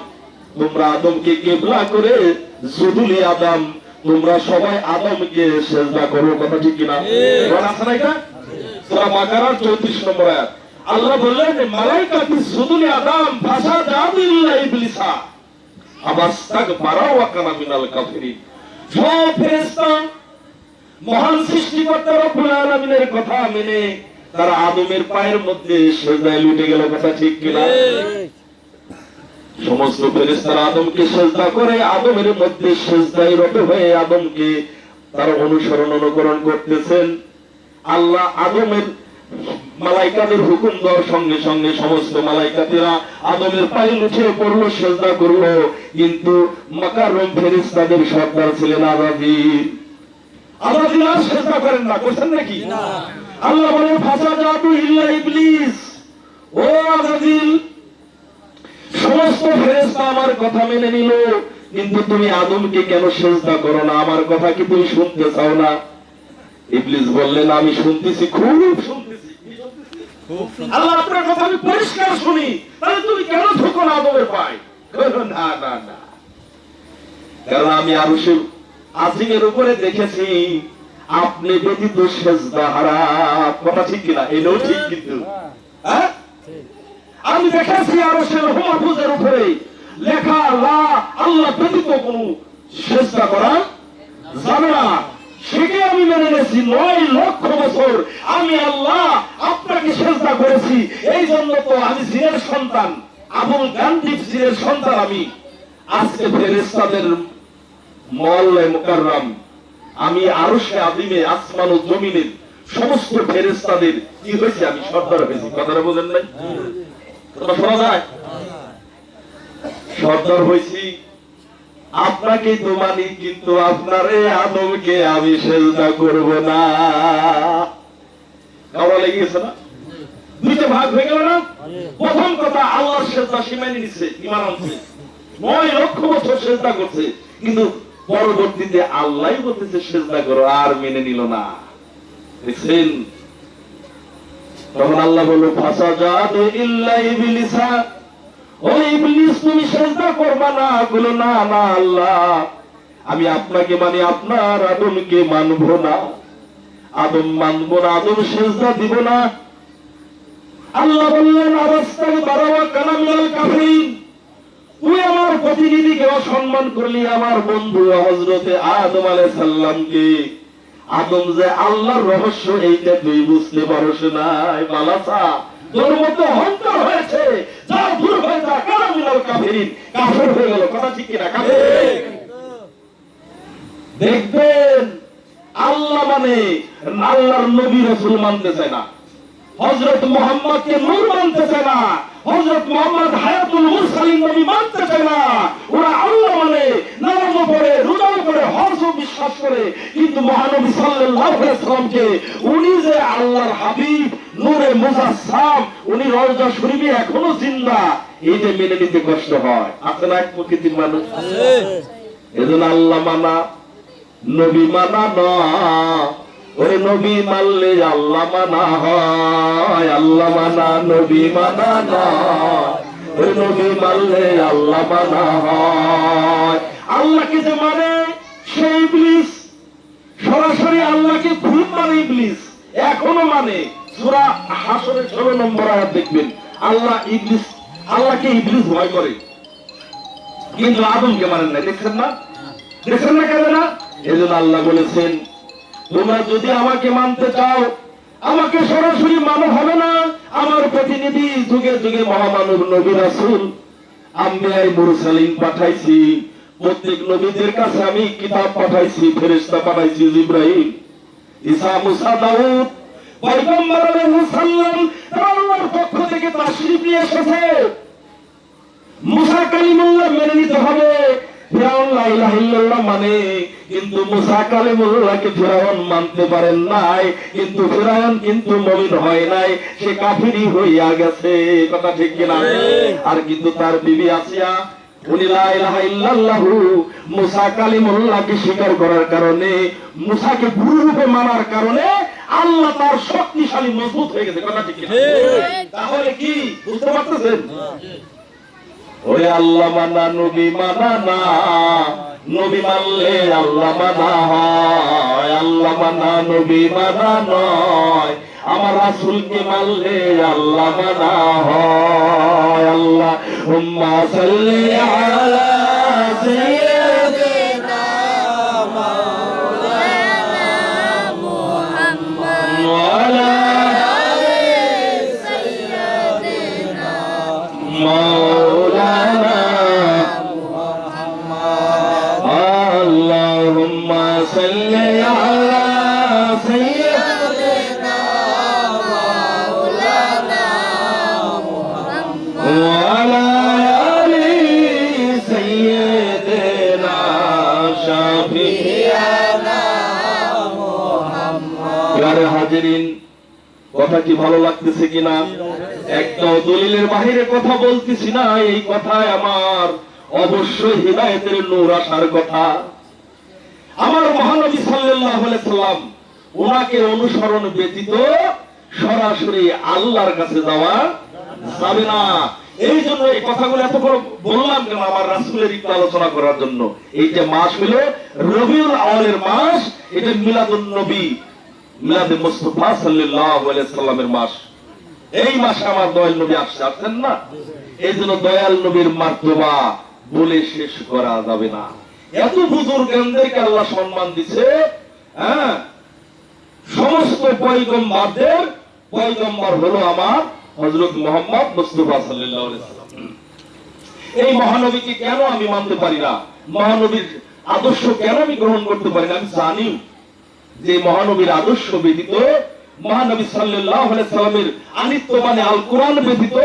[SPEAKER 1] তোমরা আদমকে কিবলা করে জুদুলি আদম, তোমরা সবাই আদমকে সিজদা করো। কথা ঠিক কিনা? কোরআন আছে না এটা? সূরা বাকারা 34 নম্বর আয়াত। আল্লাহ বললেন, মালাইকাতি জুদুলি আদম ফাসাদাতু ইল্লা ইবলিসা আবাস্তাগবারা ওয়া কানা মিনাল কাফিরিন। সব ফেরেশতা মহান সৃষ্টিকর্তা রব্বুল আলামিনের কথা মেনে তারা আদমের পায়ের মধ্যে সিজদায় লুটে গেল। কথা ঠিক কিনা? সমস্ত ফেরেশতারা আদমকে সিজদা করে, আদমের মধ্যে সিজদায় রত হয়ে আদমকে তারা অনুসরণ অনুকরণ করতেছেন। আল্লাহ আদমের মালাইকাদের হুকুম দেওয়ার সঙ্গে সঙ্গে সমস্ত মালাইকাতেরা আদমের পায়ে লুটিয়ে পড়লো, সিজদা করলো। কিন্তু মাকাররম ফেরেশতাদের সর্দার ছিলেন আযাজিল। আযাজিল আর সিজদা করেন না, করছেন নাকি? আল্লাহ বলেন, ফাসাদাতু ইল্লা ইবলিস, ও আযাজিল, সমস্ত ফেরেশতা আমার কথা মেনে নিল, কিন্তু তুমি আদমকে কেন সিজদা করো না? আমার কথা কি তুমি শুনতে চাও না? ইবলিস বললেন, আমি শুনতেছি, খুব শুনতেছি। আল্লাহ আপনার কথা আমি পরিষ্কার শুনি, তাহলে তুমি কেন ঝুঁকো না আদমের পায়ে? না না না, কারণ আমি আরশের আজিমের উপরে দেখেছি আপনি ব্যতীত সিজদা হারাম। কথা ঠিক কিনা? এটাও ঠিক, কিন্তু হ্যাঁ, আমি দেখেছি আরশের মাহফুজের উপরে লেখা আল্লাহ ব্যতীত কোন সিজদা করা যাবে না। সেটা আমি মেনে নিয়েছি। 9 লক্ষ বছর আমি আল্লাহ আপনাকে সিজদা করেছি। এই জন্য তো আমি জিনের সন্তান, আবুল গান্ধী জিনের সন্তান। আমি আজকে ফেরেশতাদের মহল্লায় মুকাররম, আমি আরশে আযিমে, আসমান ও জমিনের সমস্ত ফেরেশতাদের কি হয়েছে? আমি সর্দার হয়েছি। কথাটা বোঝেন নাই? কথা শোনা যায়? সর্দার হয়েছি, আপনাকে তো মানি, কিন্তু আপনারে আদমকে আমি সিজদা করব না। কেমন লেগেছে না? দুইটা ভাগ হয়ে গেল না? প্রথম কথা, আল্লাহর সিজদা সে মেনে নিচ্ছে, ঈমান আনছে, 9 লক্ষ বছর সিজদা করছে, কিন্তু পরবর্তীতে আল্লাহই বলতেছে সিজদা করো, আর মেনে নিল না। দেখছেন? তখন আল্লাহ বলল, ফাসাদাতু ইল্লা ইবলিসা, ও ইবলিস তুমি সিজদা করবা না? বলো না না আল্লাহ, আমি আপনাকে মানি, আপনার আদমকে মানব না। আদম মানব না, আদম সিজদা দিব না। আল্লাহ বললেন, আবাস্তাগবারা ওয়া কানা মিনাল কাফিরিন, তুই আমার প্রতিনিধিকে অসম্মান করলি আমার বন্ধু হযরতে আদম আলাইহিস সালামকে। আদম যে আল্লাহর রহস্য এইটা তুই বুঝতে পারছ নাই বালাসা, তোর মতো অহংকার হয়েছে, যা দূর হয়ে যা, কারা মিনাল কাফিরিন, কাফের হয়ে গেল। কথা ঠিক কিনা? কাফের। দেখবেন আল্লাহ মানে আল্লাহর নবী রাসূল মানতে চায় না, হযরত মুহাম্মদকে নূর মানতে চায় না, হযরত মুহাম্মদ হায়াতুল মুরসালিন নবী মানতে চায় না। ওরা আল্লাহ মানে, নামাজ পড়ে, রোজা করে, হজ বিশ্বাস করে, কিন্তু মহানবী সাল্লাল্লাহু আলাইহি সাল্লামকে উনি যে আল্লাহর হাবিব, নূরে মুজাসসাম, উনি রওজা শরীফে এখনো জিন্দা, এই যে মেনে নিতে কষ্ট হয়। আছে না এক প্রকৃতির মানুষ? এজন্য আল্লাহ মানা নবী মানা না, ওরে নবী মানলে আল্লাহ মানা হয়, আল্লাহ মানা নবী মানা না, ওরে নবী মানলে আল্লাহ মানা হয়। আল্লাহকে যে মানে সে ইবলিস, সরাসরি আল্লাহকে খুব মানে ইবলিস, এখনো মানে। সূরা হাশরের 16 নম্বর আয়াত দেখবেন, আল্লাহকে ইবলিস ভয় করে, কিন্তু আদমকে মানেন না। দেখছেন না? দেখছেন না কেন না? এজন্য আল্লাহ বলেছেন, তোমরা যদি আমাকে মানতে চাও, আমাকে সরাসরি মানো, হবে না। আমার প্রতিনিধি যুগে যুগে মহামানব নবী রাসূল আম্বিয়ায়ে মুরসালিন পাঠাইছি, প্রত্যেক নবীদের কাছে আমি কিতাব পাঠাইছি, ফেরেশতা পাঠাইছি, জিবরাইল, ঈসা, মুসা, দাউদ, পয়গম্বর আলাইহিস সালাম আল্লাহর পক্ষ থেকে তাশরীফ নিয়ে এসেছে। মুসা কালিমুল্লাহ মেনে নিতে হবে, ফিরাউন লা ইলাহা ইল্লাল্লাহ মানে, কিন্তু মুসা কালিমুল্লাহকে ফিরাউন মানতে পারেন নাই, কিন্তু ফিরাউন কিন্তু মুমিন হয় নাই, সে কাফিরই হইয়া গেছে। কথা ঠিক কিনা? আর কিন্তু তার বিবি আসিয়া উনি লা ইলাহা ইল্লাল্লাহু মুসা কালিমুল্লাহকে স্বীকার করার কারণে, মুসাকে গুরু রূপে মানার কারণে আল্লাহ তার শক্তিশালী মজবুত হয়ে গেছে। কথা ঠিক কিনা? তাহলে কি বুঝতে পারতেছেন? ওরে আল্লাহ মানা নবী মানা না, নবী মানলে আল্লাহ মানা হয়, আল্লাহ মানা নবী মানা নয়, আমার রাসূলকে মানলে আল্লাহ মানা হয়। আল্লাহুম্মা সাল্লি আলা সাইয়্যিদিনা মাওলানা মুহাম্মদ ওয়া আলা আলি সাইয়্যিদিনা মাওলানা মুহাম্মদ। আল্লাহুম্মা সাল্লি আলা সাইয়্যিদিনা মাওলানা মুহাম্মদ ওয়া আলা আলি সাইয়্যিদিনা শাফিয়ানা মুহাম্মদ। প্রিয় হাজিরিন, কথা কি ভালো লাগতেছে কিনা? একটাও দলিলের বাহিরে কথা বলতেছি না, এই কথায় আমার অবশ্যই হিদায়াতের নূর আসার কথা। আমার মহানবী সাল্লাল্লাহু আলাইহি সাল্লাম, ওনাকে অনুসরণ ব্যতীত সরাসরি আল্লাহর কাছে যাওয়া যাবে না। এই জন্য এই কথাগুলো এত বড় বললাম কেন? আমার রাসূলের একটু আলোচনা করার জন্য। এই যে মাস হলো রবিউল আউয়ালের মাস, এটা মিলাদুন নবী, মিলাদে মুস্তাফা সাল্লাল্লাহু আলাইহি সাল্লামের মাস। এই মাসে আমার দয়াল নবী আসছেন না, এই জন্য দয়াল নবীর মার্তবা বলে শেষ করা যাবে না। এত বুজুর্গদেরকে আল্লাহ সম্মান দিছে। হ্যাঁ, সমস্ত পয়গম্বরদের পয়গম্বর হলো আমার হযরত মুহাম্মদ মুস্তাফা সাল্লাল্লাহু আলাইহি সাল্লাম। এই মহানবীকে কেন আমি মানতে পারি না, মহানবীর আদর্শ কেন আমি গ্রহণ করতে পারি না? আমি জানি যে মহানবীর আদর্শ ব্যতীত, মহানবী সাল্লাল্লাহু আলাইহি সাল্লামের আনিত্য মানে আল কোরআন ব্যতীত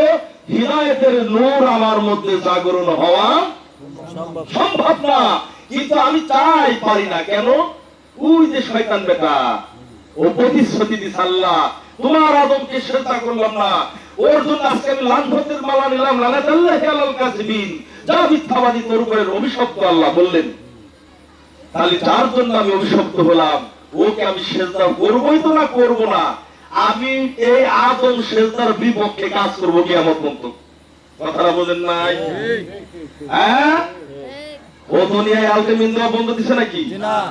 [SPEAKER 1] হিদায়াতের নূর আমার মধ্যে জাগরণ হওয়া সম্ভব না। কিন্তু আমি চাই, পারি না। কেন? ওই যে শয়তান বেটা, ও প্রতিশ্রুতি দিছে আল্লাহ, তোমার আদমকে সেজদা করলাম না, ওর জন্য আজকে আমি লানতের মালা নিলাম, লানাতাল্লাহি আলাল কাযিবিন, যা মিথ্যাবাদী তোর উপরে অভিশপ্ত। আল্লাহ বললেন, তাহলে যার জন্য আমি অভিশপ্ত হলাম, ওকে আমি সেজদা করবই তো না করব না? আমি এই আদম সেজদার বিপক্ষে কাজ করব কিয়ামত পর্যন্ত। কথাটা বোঝেন নাই? হ্যাঁ, ও দুনিয়ায় আলটিমেট দেওয়া বন্ধ দিছে নাকি?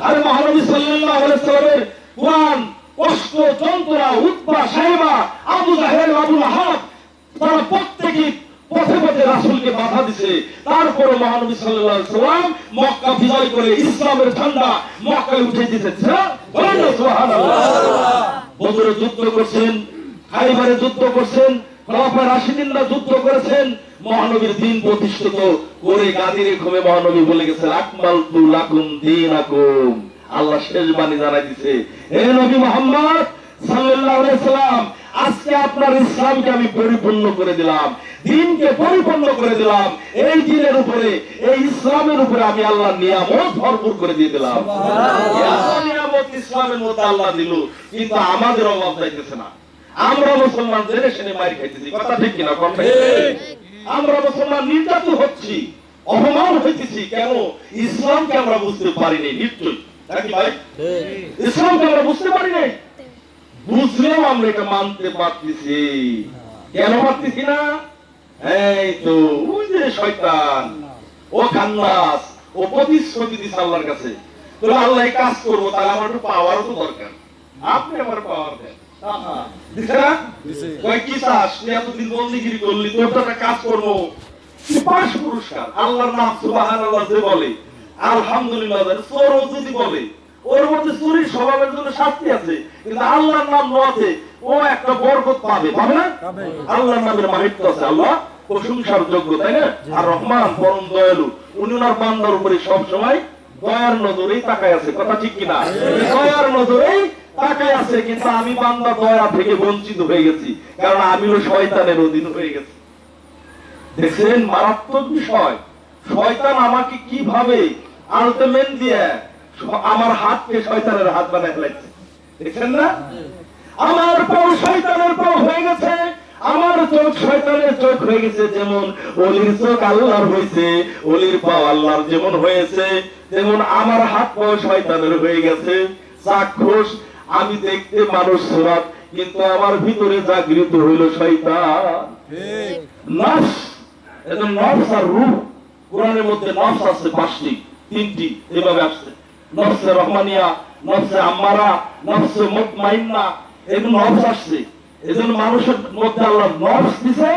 [SPEAKER 1] আরে মহানবী সাল্লাল্লাহু আলাইহি সাল্লামের কুরআন, কষ্ট, যন্ত্রণা, উতবা, সাহেবা, আবু জাহেল, আবু লাহাব, তারা প্রত্যেকই পথে পথে রাসূলকে বাধা দিছে, তারপরে মহানবী সাল্লাল্লাহু আলাইহি ওয়াসাল্লাম মক্কা বিজয় করে ইসলামের ঝান্ডা মক্কায় উঠে দিয়েছে। বলেন না সুবহানাল্লাহ। বদরে যুদ্ধ করছেন, খাইবারে যুদ্ধ করছেন, খোলাফায়ে রাশিদিনরা যুদ্ধ করেছেন, মহানবীর দ্বীন প্রতিষ্ঠিত করে গাদিরে ঘুমে মহানবী বলে গেছেন আকমালতু লাকুম দীনাকুম। আল্লাহ শেষ বাণী জানাই দিয়েছে, হে নবী মুহাম্মদ সাল্লাল্লাহু আলাইহি সাল্লাম, আজকে আপনার ইসলামকে আমি পরিপূর্ণ করে দিলাম, দ্বীনকে পরিপূর্ণ করে দিলাম। এই দ্বীনের উপরে, এই ইসলামের উপরে আমি আল্লাহর নিয়ামত ভরপুর করে দিয়ে দিলাম। এত নিয়ামত ইসলামের মধ্যে আল্লাহ দিল, কিন্তু আমাদের অভাব যাইতেছে না। আমরা মুসলমান জেনে শুনে মার খাইতেছি, কথা ঠিক কিনা? আমরা মুসলমান নির্যাতিত হচ্ছি, অপমান হইতেছি, কেন? ইসলামকে আমরা বুঝতে পারিনি। নিশ্চয়ই নাকি ভাই? ইসলামকে আমরা বুঝতে পারি নাই, বুঝলেও আমরা এটা মানতে পারতেছি। কেন পারতেছি না? এই তো ওই যে শয়তান, ও খান্নাস, ও প্রতিশ্রুতি দিচ্ছে আল্লাহর কাছে, তাহলে আল্লাহ এই কাজ করবো, তাহলে আমার একটু পাওয়ারও তো দরকার, আপনি আমার পাওয়ার দেন। কি চাস? তুই এতদিন বন্দিগিরি করলি, তোর তো একটা কাজ করবো, পাঁচ পুরস্কার। আল্লাহর নাম সুবহানাল্লাহ যে বলে, আলহামদুলিল্লাহ চোরও যদি বলে, ওর মধ্যে চুরির স্বভাবের জন্য শাস্তি আছে, কিন্তু আল্লাহর নাম নেওয়াতে ও একটা বরকত পাবে, পাবে না? আল্লাহর নামের মাহাত্ম্য আছে, আল্লাহ প্রশংসার যোগ্য, তাই না? আর রহমান পরম দয়ালু, উনি ওনার বান্দার উপরে সব সময় দয়ার নজরেই তাকায় আছে, কথা ঠিক কিনা? দয়ার নজরেই তাকায় আছে, কিন্তু আমি বান্দা দয়া থেকে বঞ্চিত হয়ে গেছি, কারণ আমিও শয়তানের অধীন হয়ে গেছি। দেখছেন মারাত্মক বিষয়, শয়তান আমাকে কিভাবে আলটিমেট দিয়ে আমার হাতকে শয়তানের হাত বানায় ফেলেছে, দেখছেন না? আমার পাও শয়তানের পাও হয়ে গেছে, আমার চোখ শয়তানের চোখ হয়ে গেছে। যেমন ওলির চোখ আল্লাহর হয়েছে, ওলির পাও আল্লাহর যেমন হয়েছে, তেমন আমার হাত পাও শয়তানের হয়ে গেছে। চাক্ষুষ আমি দেখতে মানুষ সুরাত, কিন্তু আমার ভিতরে জাগৃত হইল শয়তান। নফস, এটা নফস আর রূহ। কোরআনের মধ্যে নফস আছে 5টি, 3টি এভাবে আসছে, নফসে রহমানিয়া, নফসে আম্মারা, নফসে মুতমাইন্না, এগুলো নফস আসছে। এজন্য মানুষের মধ্যে আল্লাহ নফস দিছে,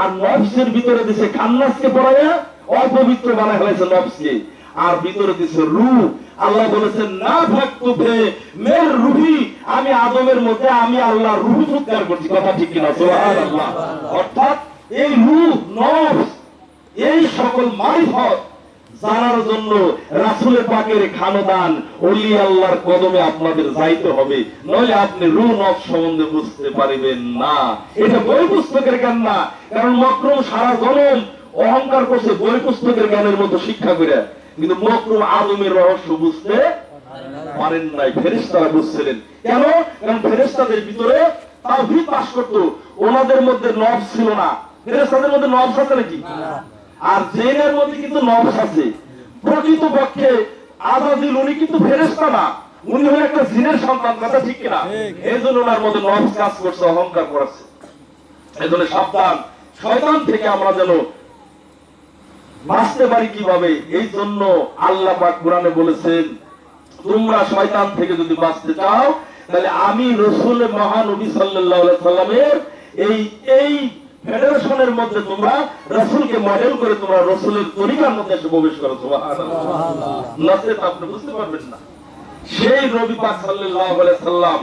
[SPEAKER 1] আর নফসের ভিতরে দিছে খান্নাসকে পড়াইয়া অপবিত্র বানায় ফেলেছে নফসকে, আর ভিতরে দিছে রূহ। আল্লাহ বলেছেন না ফাকতু ফে মের রূহি, আমি আদমের মধ্যে আমি আল্লাহ রূহ উৎকার করছি, কথা ঠিক কিনা? সুবহানাল্লাহ। অর্থাৎ এই রূহ, নফস, এই সকল মারিফত জানার জন্য রাসূলের পাকের খানদান ওলি আল্লাহর কদমে আপনাদের যাইতে হবে, নইলে আপনি রূহ নফস সম্বন্ধে বুঝতে পারবেন না। এটা বই পুস্তকের জ্ঞান না, কারণ মকরুম সারা জনম অহংকার করছে বই পুস্তকের জ্ঞানের মতো শিক্ষা করে, কিন্তু মকরুম আদমের রহস্য বুঝতে পারেন নাই। ফেরেশতারা বুঝছিলেন, কেন? কারণ ফেরেশতাদের ভিতরে তাওহীদ বাস করতো, ওনাদের মধ্যে নফস ছিল না। ফেরেশতাদের মধ্যে নফস আছে নাকি? আর জিনের মধ্যে কিন্তু নফস আছে। প্রকৃতপক্ষে আযাজিল উনি কিন্তু ফেরেশতা না, উনি হলেন একটা জিনের সন্তান, কথা ঠিক কিনা? এজন্য ওনার মধ্যে নফস কাজ করছে, অহংকার করেছে। এজন্য সাবধান, শয়তান থেকে আমরা যেন বাঁচতে পারি কিভাবে? এই জন্য আল্লাহ পাক কোরআনে বলেছেন, তোমরা শয়তান থেকে যদি বাঁচতে চাও, তাহলে আমি রাসূল মহানবী সাল্লাল্লাহু আলাইহি সাল্লামের এই ফেডারেশনের মধ্যে তোমরা রাসূলকে মডেল করে তোমরা রাসূলের তরিকার মধ্যে এসে প্রবেশ করো। সুবহানাল্লাহ। নসিহত আপনি বুঝতে পারবেন না। সেই নবী পাক সাল্লাল্লাহু আলাইহি সাল্লাম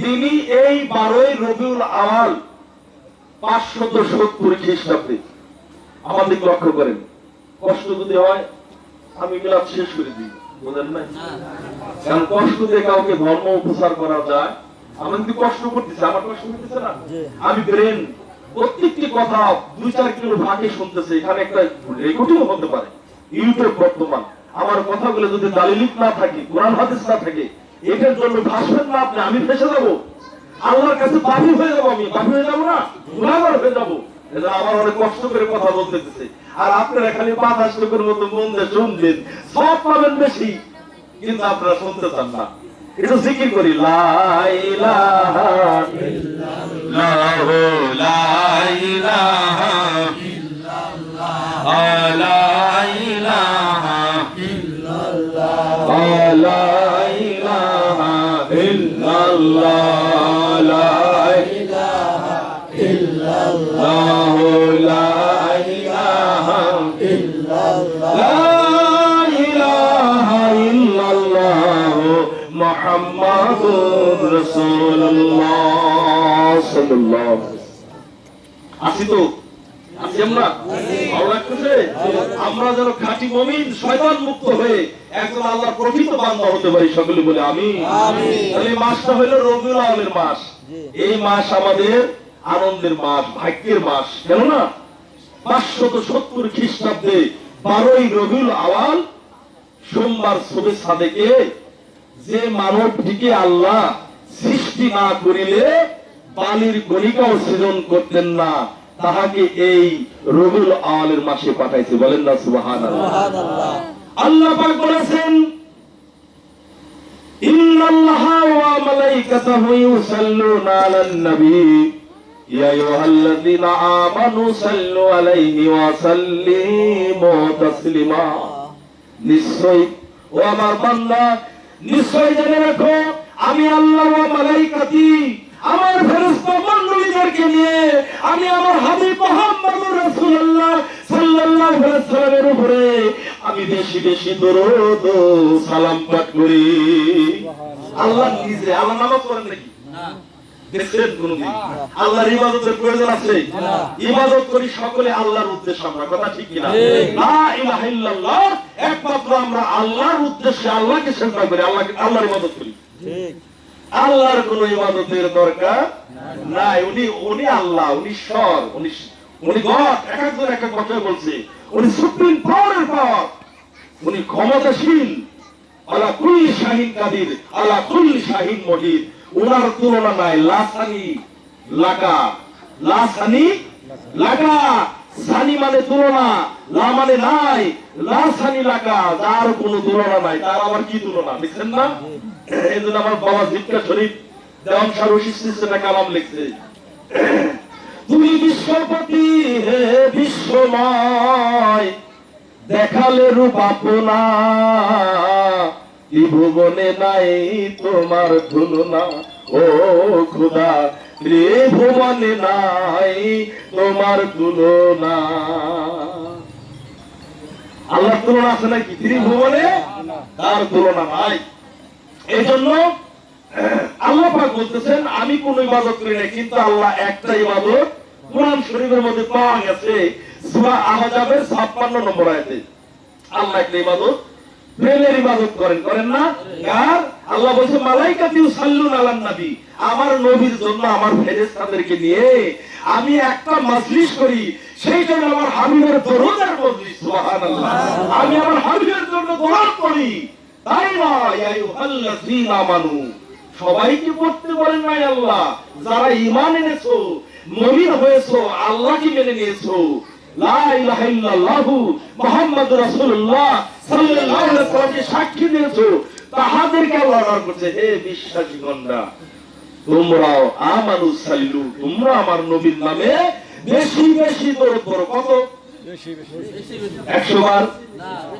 [SPEAKER 1] তিনি এই 12ই রবিউল আওয়াল 570 খ্রিস্টাব্দে, আমাদের লক্ষ্য করেন, কষ্ট যদি হয় আমি মিলাদ শেষ করে দিই, বুঝেন না? কারণ কষ্ট দিয়ে কাউকে ধর্ম উপচার করা যায়। আমি যদি কষ্ট করতেছি, আমার কষ্ট হইতেছে না? আমি ব্রেন প্রত্যেকটি কথা 2-4 কিলো ফাঁকে শুনতেছে, এখানে একটা রেকর্ডিং হতে পারে। ইউটিউব বর্তমান, আমার কথাগুলো যদি দালিলিক না থাকে, কোরআন হাদিস না থাকে, এটার জন্য ভাসবেন না আপনি, আমি ফেসে যাবো, আল্লাহর কাছে পাপী হয়ে যাবো, আমি পাপী হয়ে যাবো না, গুনাহগার হয়ে যাবো। এটা আমার অনেক কষ্ট করে কথা বলতেছে, আর আপনারা খালি 50 লোকের মতো মন দিয়ে শুনবেন, সব পাবেন বেশি, কিন্তু আপনারা শুনতে চান না। একটু জিকির করি, লা ইলাহা ইল্লাল্লাহ, লা ইলাহা ইল্লাল্লাহ, লা ইলাহা ইল্লাল্লাহ, লা ইলাহা ইল্লাল্লাহ, লা ইলাহা ইল্লাল্লাহ, লা ইলাহা লা ইলাহা ইল্লাল্লাহ মুহাম্মাদুর রাসূলুল্লাহ সাল্লাল্লাহু আলাইহি ওয়াসাল্লাম। আসি তো আছি আমরা, ভালো লাগতেছে? আমরা যেন খাঁটি মুমিন শয়তান মুক্ত হয়ে একজন আল্লাহর প্রকৃত বান্দা হতে পারি, সকলে বলে আমিন। এই মাসটা হলো রবিউল আউয়ালের মাস। এই মাস আমাদের আনন্দের মাস, ভাগ্যের মাস। কেননা 570 খ্রিস্টাব্দে 12ই রবিউল আউয়াল সোমবার সুবে সাদেকে যে মানবটিকে আল্লাহ সৃষ্টি না করিলে বালির গণিকাও সৃজন করতেন না, তাহাকে এই রবিউল আউয়ালের মাসে পাঠাইছে। বলেন না সুবহানাল্লাহ। আল্লাহ পাক বলেছেন, ইন্নাল্লাহা ওয়া মালাইকাতাহু ইউসাল্লুনা আলান নবী ইয়া আইয়ুহাল্লাযীনা আমানু সাল্লু আলাইহি ওয়া সাল্লিমু তাসলিমা। নিশ্চয় ও আমার বান্দা, নিশ্চয় জেনে রাখো আমি আল্লাহ ওয়া মালাইকাতি, আমার ফেরেশতা মণ্ডলীদেরকে নিয়ে আমি আমার হাবিব মুহাম্মদুর রাসূলুল্লাহ সাল্লাল্লাহু আলাইহি ওয়াসাল্লামের উপরে আমি বেশি বেশি দরুদ ও সালাম পাঠ করি। আল্লাহ নিজে, আল্লাহ নামাজ পড়েন নাকি? না। দেখছেন কোনদিন আল্লাহর ইবাদতের প্রয়োজন আছে? ইবাদত করি সকলে আল্লাহর উদ্দেশ্যে। আমরা কথা ঠিক কিনা? লা ইলাহা ইল্লাল্লাহ, একমাত্র আমরা আল্লাহর উদ্দেশ্যে আল্লাহকে সেজদা করি, আল্লাহর ইবাদত করি। ঠিক। আল্লাহর কোন ইবাদতের দরকার নাই। উনি আল্লাহ, উনি ঈশ্বর, উনি গড। এক একজন এক এক কথা বলছে। উনি সুপ্রিম পাওয়ারের পাওয়ার, উনি ক্ষমতাশীল। আলা কুল্লি শাহিন কাদির, আলা কুল্লি শাহিন মহিদ। উনার তুলনা নাই। লাসানি লাকা, লাসানি লাকা। সানি মানে তুলনা, লা মানে নাই, লাসানি লাকা। যার কোনো তুলনা নাই, তার আবার কি তুলনা? দেখছেন না? এই জন্য আমার বাবা জিক্কা শরীফ দেওয়ান শাহ রশিদ সিস্টেমে কালাম লিখছে, তুমি বিশ্বপতি হে বিশ্বময়, দেখালে রূপ আপনা, এই ভুবনে নাই তোমার তুলনা। ও খোদা, ত্রিভুবনে নাই তোমার তুলনা। আল্লাহর তুলনা আছে নাকি ত্রিভুবনে? তার তুলনা নাই। এই জন্য আল্লাহ পাক বলতেছেন, আমি কোন ইবাদত করি না, কিন্তু আল্লাহ একটা ইবাদত কোরআন শরীফের মধ্যে পাওয়া গেছে সূরা আহজাবের 56 নম্বর আয়াতে। আল্লাহ একটা ইবাদত প্রেমের ইবাদত করেন না? আর আল্লাহ বলছে, মালাইকাতু ইউসাল্লুনা আলান নবী, আমার নবীর জন্য আমার ফেরেশতাদেরকে নিয়ে আমি একটা মাজলিস করি, সেইটা আমার হাবিবের দরুদের মজলিস। সুবহানাল্লাহ। আমি আমার হাবিবের জন্য দোয়া করি, তাই না? ইয়া আইয়ুহাল্লাযীনা আমানু, সবাইকে পড়তে বলেন নাই আল্লাহ, যারা ঈমান এনেছো, মুমিন হয়েছো, আল্লাহকে মেনে নিয়েছো, লা ইলাহা ইল্লাল্লাহু মুহাম্মাদুর রাসূলুল্লাহ সাল্লাল্লাহু আলাইহি ওয়াসাল্লামকে সাক্ষী দিয়েছো, তাহাদেরকে আল্লাহ অর্ডার করছে, হে বিশ্বাসীগণরা, তোমরাও আমানু সাল্লু, তোমরা আমার নবীর নামে বেশি বেশি দরুদ পড়ো। কত? 100 বার,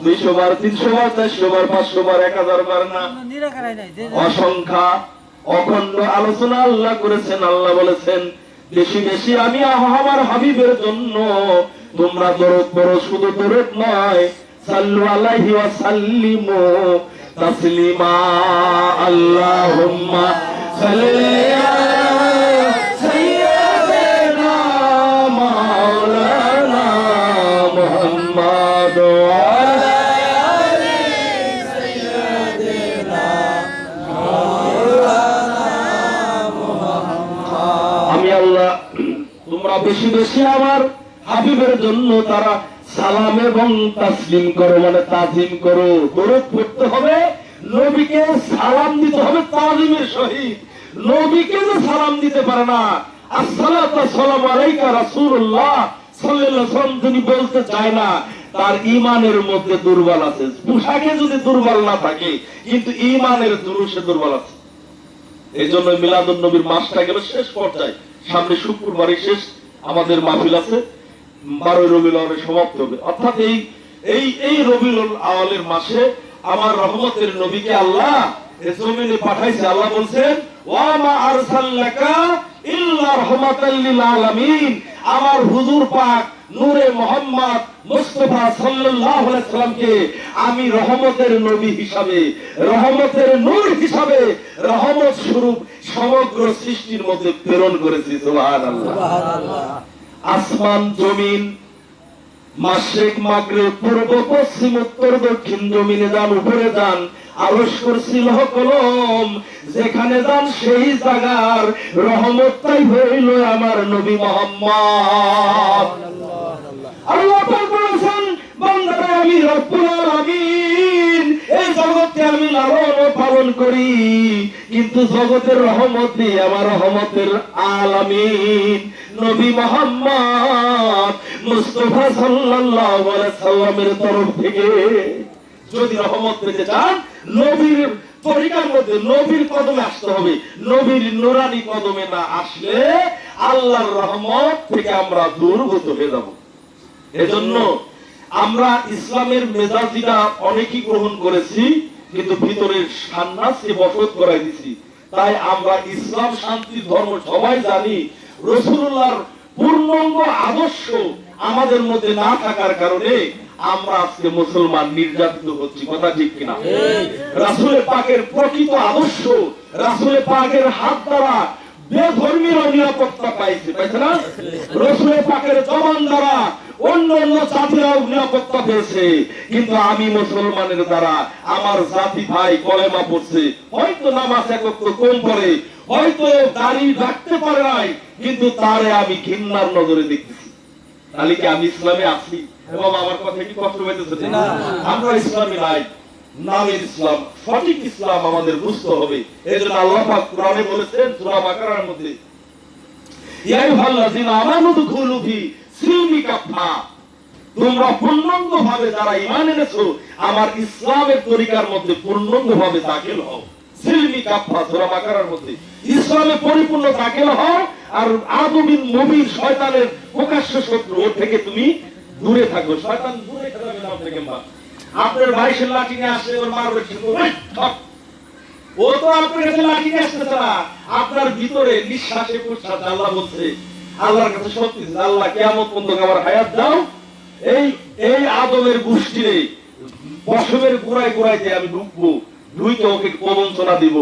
[SPEAKER 1] 200 বার, 300 বার, 400 বার, 500 বার, 1000 বার না, অসংখ্য অখণ্ড আলোচনা আল্লাহ করেছেন। আল্লাহ বলেছেন, বেশি বেশি আমি আমার হাবিবের জন্য তোমরা দরুদ পড়ো। শুধু দরুদ নয়, সাল্লু আলাইহি ওয়া সাল্লিমু তাসলিমা। আল্লাহুম্মা সাল্লি আলা সাইয়্যিদিনা মাওলানা মুহাম্মাদ ওয়া আলা আলি সাইয়্যিদিনা মাওলানা মুহাম্মাদ। আমি আল্লাহ, তোমরা বেশি বেশি আমার হাবিবের জন্য তারা সালাম এবং তাসলিম করো, মানে তাজিম করো। দরুদ পড়তে হবে, নবীকে সালাম দিতে হবে তাজিমের সহিত। নবীকে যে সালাম দিতে পারে না, আসসালাতু ওয়াসসালামু আলাইকা রাসূলুল্লাহ সাল্লাল্লাহু আলাইহি ওয়াসাল্লাম যদি বলতে চায় না, তার ঈমানের মধ্যে দুর্বল আছে। পোশাকে যদি দুর্বল না থাকে, কিন্তু ঈমানের দুরুসে দুর্বল আছে। এই জন্য মিলাদুন নবীর মাসটা গেল শেষ পর্যায়ে। সামনে শুক্রবারে শেষ আমাদের মাহফিল আছে, 12 রবিউল আউয়ালে সমাপ্ত হবে। অর্থাৎ এই রবিউল আউয়ালের মাসে আমার রহমতের নবীকে আল্লাহ এই জমিনে পাঠাইছে। আল্লাহ বলছেন, ওয়া মা আরসালনাকা ইল্লা রাহমাতাল লিল আলামিন। আমার হুজুর পাক নূরে মোহাম্মদ মুস্তাফা সাল্লাল্লাহু আলাইহি সাল্লামকে আমি রহমতের নবী হিসাবে, রহমতের নূর হিসাবে, রহমত স্বরূপ সমগ্র সৃষ্টির মধ্যে প্রেরণ করেছি। সুবহানাল্লাহ। আসমান জমিন, মাশরিক মাগরিব, পূর্ব পশ্চিম উত্তর দক্ষিণ, জমিনে যান উপরে যান, আরশ কুরসি লৌহ কলম, যেখানে যান সেই জায়গার রহমতটাই হইল আমার নবী মুহাম্মদ। আল্লাহ পাক বলেছেন, বান্দারা আমি রব্বুল আলামিন, এই জগতে আমি লালন পালন করি, কিন্তু জগতের রহমত দিয়ে আমার রহমতের আলামিন নবী মুহাম্মদ মুস্তাফা সাল্লাল্লাহু আলাইহি সাল্লামের তরফ থেকে যদি রহমত পেতে চান, নবীর তরিকার মধ্যে নবীর কদমে আসতে হবে। নবীর নূরানি কদমে না আসলে আল্লাহর রহমত থেকে আমরা দূরভূত হয়ে যাব। এজন্য আমরা ইসলামের মেজাজিটা অনেকেই গ্রহণ করেছি, কিন্তু ভিতরের সান্নাসকে বশত করাই দিছি। তাই আমরা ইসলাম শান্তির ধর্ম সবাই জানি, রাসূলুল্লাহর পূর্ণাঙ্গ আদর্শ আমাদের মধ্যে না থাকার কারণে আমরা আজকে মুসলমান নির্যাতিত হচ্ছি। কথা ঠিক কিনা? রাসূলের পাকের প্রকৃত আদর্শ, রাসূলের পাকের হাত দ্বারা বেধর্মীর নিরাপত্তা পাইছে না? রাসূলের পাকের জবান দ্বারা অন্য অন্য জাতিরাও নিরাপত্তা পেয়েছে, কিন্তু আমি মুসলমানের দ্বারা আমার জাতি ভাই কলেমা পড়ছে, হয়তো নামাজ এক ওয়াক্ত কম পড়ে, হয়তো দাড়ি রাখতে পারে নাই, কিন্তু তারে আমি ঘৃণার নজরে দেখতেছি। তাহলে কি আমি ইসলামে আছি? এবং আমার কথা কি কষ্ট হইতেছে? না, আমরা ইসলামে নাই, নামের ইসলাম, সঠিক ইসলাম আমাদের বুঝতে হবে। এজন্য আল্লাহ পাক কোরআনে বলেছেন সূরা বাকারার মধ্যে, ইয়া আইয়ুহাল্লাযীনা আমানু দুখুলু ফি সিলমি কাফা, তোমরা পূর্ণাঙ্গভাবে যারা ঈমান এনেছো আমার ইসলামের তরিকার মধ্যে পূর্ণাঙ্গভাবে দাখিল হও। সিলমি কাফা সূরা বাকারার মধ্যে ইসলামে পরিপূর্ণ দাখিল হও, আর আদমিন মুমিন শয়তানের প্রকাশ্য শত্রু, ওর থেকে তুমি দূরে থাকো। শয়তান দূরে থাকবে না থেকে। মা আপনার বাইশের লাঠি নিয়ে আসলে ওর মারবে, ও তো আপনার কাছে লাঠি নিয়ে আসতেছে না, আপনার ভিতরে নিঃশ্বাসে প্রশ্বাস। আল্লাহ বলছে, আল্লাহর কাছে সত্যি, আল্লাহ কিয়ামত পর্যন্ত আমার হায়াত দাও, এই আদমের গোষ্ঠীরে পশমের গোড়ায় গোড়ায় যে আমি ঢুকবো, ঢুকে ওকে প্রবঞ্চনা দিব,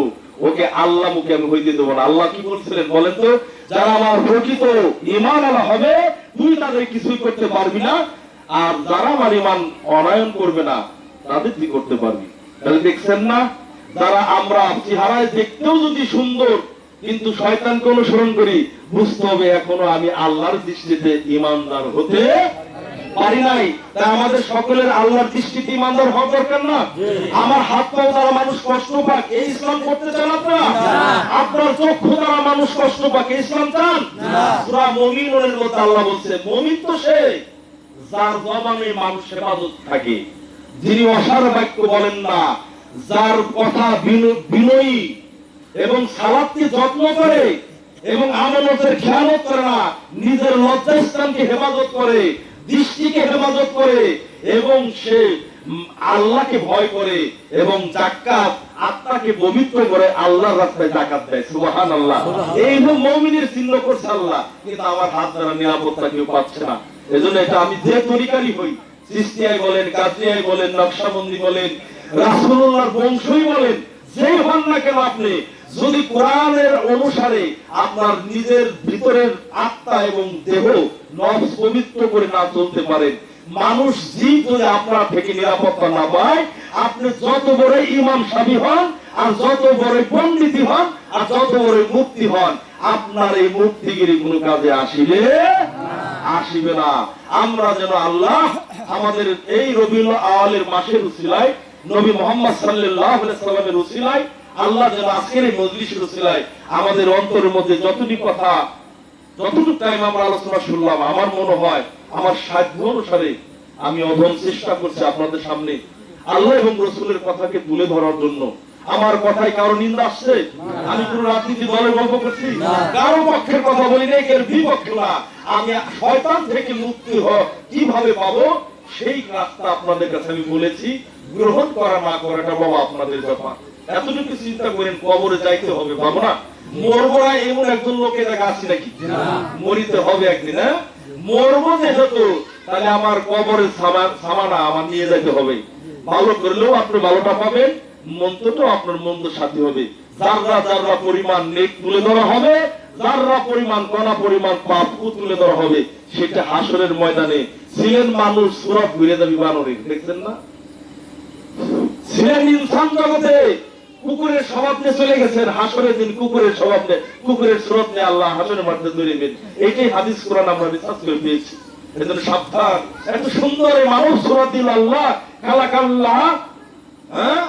[SPEAKER 1] ওকে আল্লাহ মুখে আমি হইতে দেবো না। আল্লাহ কি বলছিলেন বলেন তো? যারা আমার প্রকৃত ঈমান আলা হবে তুই তাদের কিছুই করতে পারবি না, আর যারা আমার ঈমান অনায়ন করবে না তাদের তুই করতে পারবি। তাহলে দেখছেন না, যারা আমরা চেহারায় দেখতেও যদি সুন্দর কিন্তু শয়তানকে অনুসরণ করি, বুঝতে হবে এখনো আমি আল্লাহর দৃষ্টিতে ঈমানদার হতে পারি নাই। তাই আমাদের সকলের আল্লাহর দৃষ্টিতে ঈমানদার হওয়া দরকার না? আমার হাত পাও দ্বারা মানুষ কষ্ট পাক, এই ইসলাম করতে চান আপনারা? আপনার চক্ষু দ্বারা মানুষ কষ্ট পাক, এই ইসলাম চান? সূরা মুমিনুনের মধ্যে আল্লাহ বলছে, মুমিন তো সে যার জবানে মানুষ হেফাজত থাকে, যিনি অসার বাক্য বলেন না, যার কথা বিনয়ী এবং সালাতকে যত্ন করে এবং আমানতের খেয়ানত করে না, নিজের লজ্জাস্থানকে হেফাজত করে, দৃষ্টিকে হেফাজত করে, এবং সে আল্লাহকে ভয় করে এবং যাকাত আত্মাকে পবিত্র করে আল্লাহর রাস্তায় যাকাত দেয়। সুবহানাল্লাহ। এই হলো মুমিনের চিহ্ন করছে আল্লাহ, কিন্তু আমার হাত দ্বারা নিরাপত্তা কেউ পাচ্ছে না। এজন্য এটা আমি যে তরিকারই হই, চিশতিয়াই বলেন, কাদরিয়াই বলেন, নকশবন্দি বলেন, রাসূলুল্লাহর বংশই বলেন, যেই হন না কেন, আপনি যদি কোরআনের অনুসারে আপনার নিজের ভিতরের আত্মা এবং দেহ নফস পবিত্র করে না চলতে পারেন, মানুষ জীব যদি আপনার থেকে নিরাপত্তা না পায়, আপনি যত বড় ইমাম সাহেব হন, আর যত বড় পণ্ডিত হন, আর যত বড় মুফতি হন, আপনার এই মুফতিগিরি কোনো কাজে আসিবে না। আমরা যেন আল্লাহ আমাদের এই রবিউল আওয়ালের মাসের উসিলায়, নবী মুহাম্মদ সাল্লাল্লাহু আলাইহি সাল্লামের উসিলায়, আল্লাহ যেন আজকের এই মজলিসের উসিলায় আমাদের অন্তরের মধ্যে যতটুকু কথা, যতটুকু টাইম আমরা আলোচনা শুনলাম, আমার মনে হয় আমার সাধ্য অনুসারে আমি অধম চেষ্টা করছি আপনাদের সামনে আল্লাহ এবং রাসূলের কথাকে তুলে ধরার জন্য। আমার কথায় কারো নিন্দা আসছে? আমি কোন রাজনীতি দলের গল্প করছি? কারো পক্ষের কথা বলি নাই, এর বিপক্ষে না। আমি শয়তান থেকে মুক্তি কিভাবে পাবো সেই রাস্তা আপনাদের কাছে আমি বলেছি। গ্রহণ করা না করাটা বাবা আপনাদের ব্যাপার। এতটুকু চিন্তা করেন, কবরে যাইতে হবে, পাবো না? মরবো না এমন একজন লোকের জায়গা আছে নাকি? মরিতে হবে একদিন। মরবো যেহেতু, তাহলে আমার কবরের সামানা আমার নিয়ে যেতে হবে। ভালো করলেও আপনি ভালোটা পাবেন, মন্দটাও আপনার মন্দ সাথী হবে। যাররা যাররা পরিমাণ নেক তুলে ধরা হবে, যাররা পরিমাণ কণা পরিমাণ পাপ তুলে ধরা হবে। সেটা হাসরের ময়দানে ছিলেন মানুষ, সুরত ঘুরে যাবি বানরের, দেখছেন না? ছিলেন ইনসান জগতে কুকুরের স্বভাব নিয়ে চলে গেছেন, হাসরের দিন কুকুরের স্বভাব নিয়ে, কুকুরের সুরত নিয়ে আল্লাহ হাসরের মাঠে ধরবেন। এইটাই হাদিস কোরআন আমরা রিসার্চ করে পেয়েছি। এজন্য সাবধান। এত সুন্দর এই মানব সুরত দিল আল্লাহ, খালাকাল্লাহ, হ্যাঁ,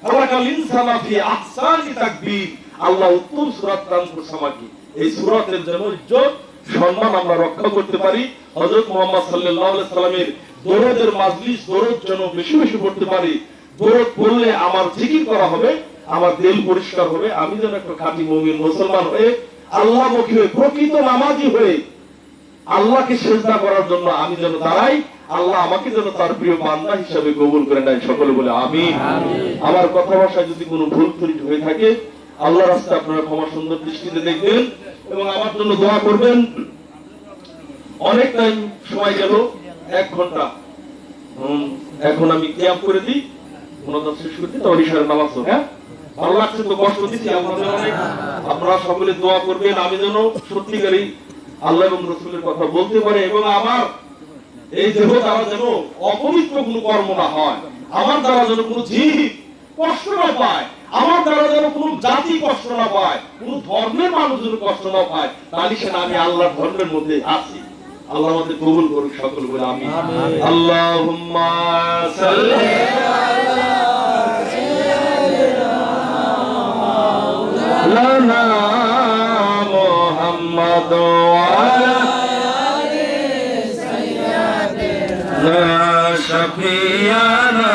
[SPEAKER 1] খালাকাল ইনসানা ফি আহসানি তাকবীর। আল্লাহ উত্তম সুরত দান করেছে আমাকে। এই সুরতের জন্য ইজ্জত সম্মান আমরা রক্ষা করতে পারি। হযরত মুহাম্মদ সাল্লাল্লাহু আলাইহি সাল্লামের দরুদের মাজলিস, দরুদ যেন বেশি বেশি পড়তে পারি। দরুদ পড়লে আমার জিকির করা হবে, আমার দিল পরিষ্কার হবে, আমি যেন একটা খাঁটি মুমিন মুসলমান হয়ে, আল্লাহমুখী হয়ে, প্রকৃত নামাজি হয়ে আল্লাহকে সিজদা করার জন্য আমি যেন দাঁড়াই। আল্লাহ আমাকে যেন তার প্রিয় বান্দা হিসেবে কবুল করে নেয়। সকলে বলে আমিন। আমার কথা ভাষায় যদি কোনো ভুল ত্রুটি হয়ে থাকে, আল্লাহর রাস্তায় আপনারা ক্ষমা সুন্দর দৃষ্টিতে দেখবেন এবং আমার জন্য দোয়া করবেন। অনেক টাইম সময় গেল, 1 ঘন্টা। এখন আমি কিয়াম করে দিই, মোনাজাত শেষ করে দিই, তারপর ইশারের নামাজ হবে। হ্যাঁ, ভালো লাগছে তো? কষ্ট দিচ্ছি আপনাদের অনেক। আপনারা সকলে দোয়া করবেন আমি যেন সত্যিকারই আল্লাহ এবং রাসূলের কথা বলতে পারে এবং আমার এই দেহ দ্বারা যেন অপবিত্র কোনো কর্ম না হয়, আমার দ্বারা যেন কোনো জীব কষ্ট না পায়, আমার দ্বারা যেন কোনো জাতি কষ্ট না পায়, কোনো ধর্মের মানুষ যেন কষ্ট না পায়। তাহলে সেটা আমি আল্লাহর ধর্মের মধ্যে আছি। আল্লাহ আমাদের কবুল করুন। সকল বলে আমিন। আল্লাহুম্মা সাল্লি আলা মুহাম্মাদ ওয়া আলা আলি সাইয়্যিদিনা শাফিয়ানা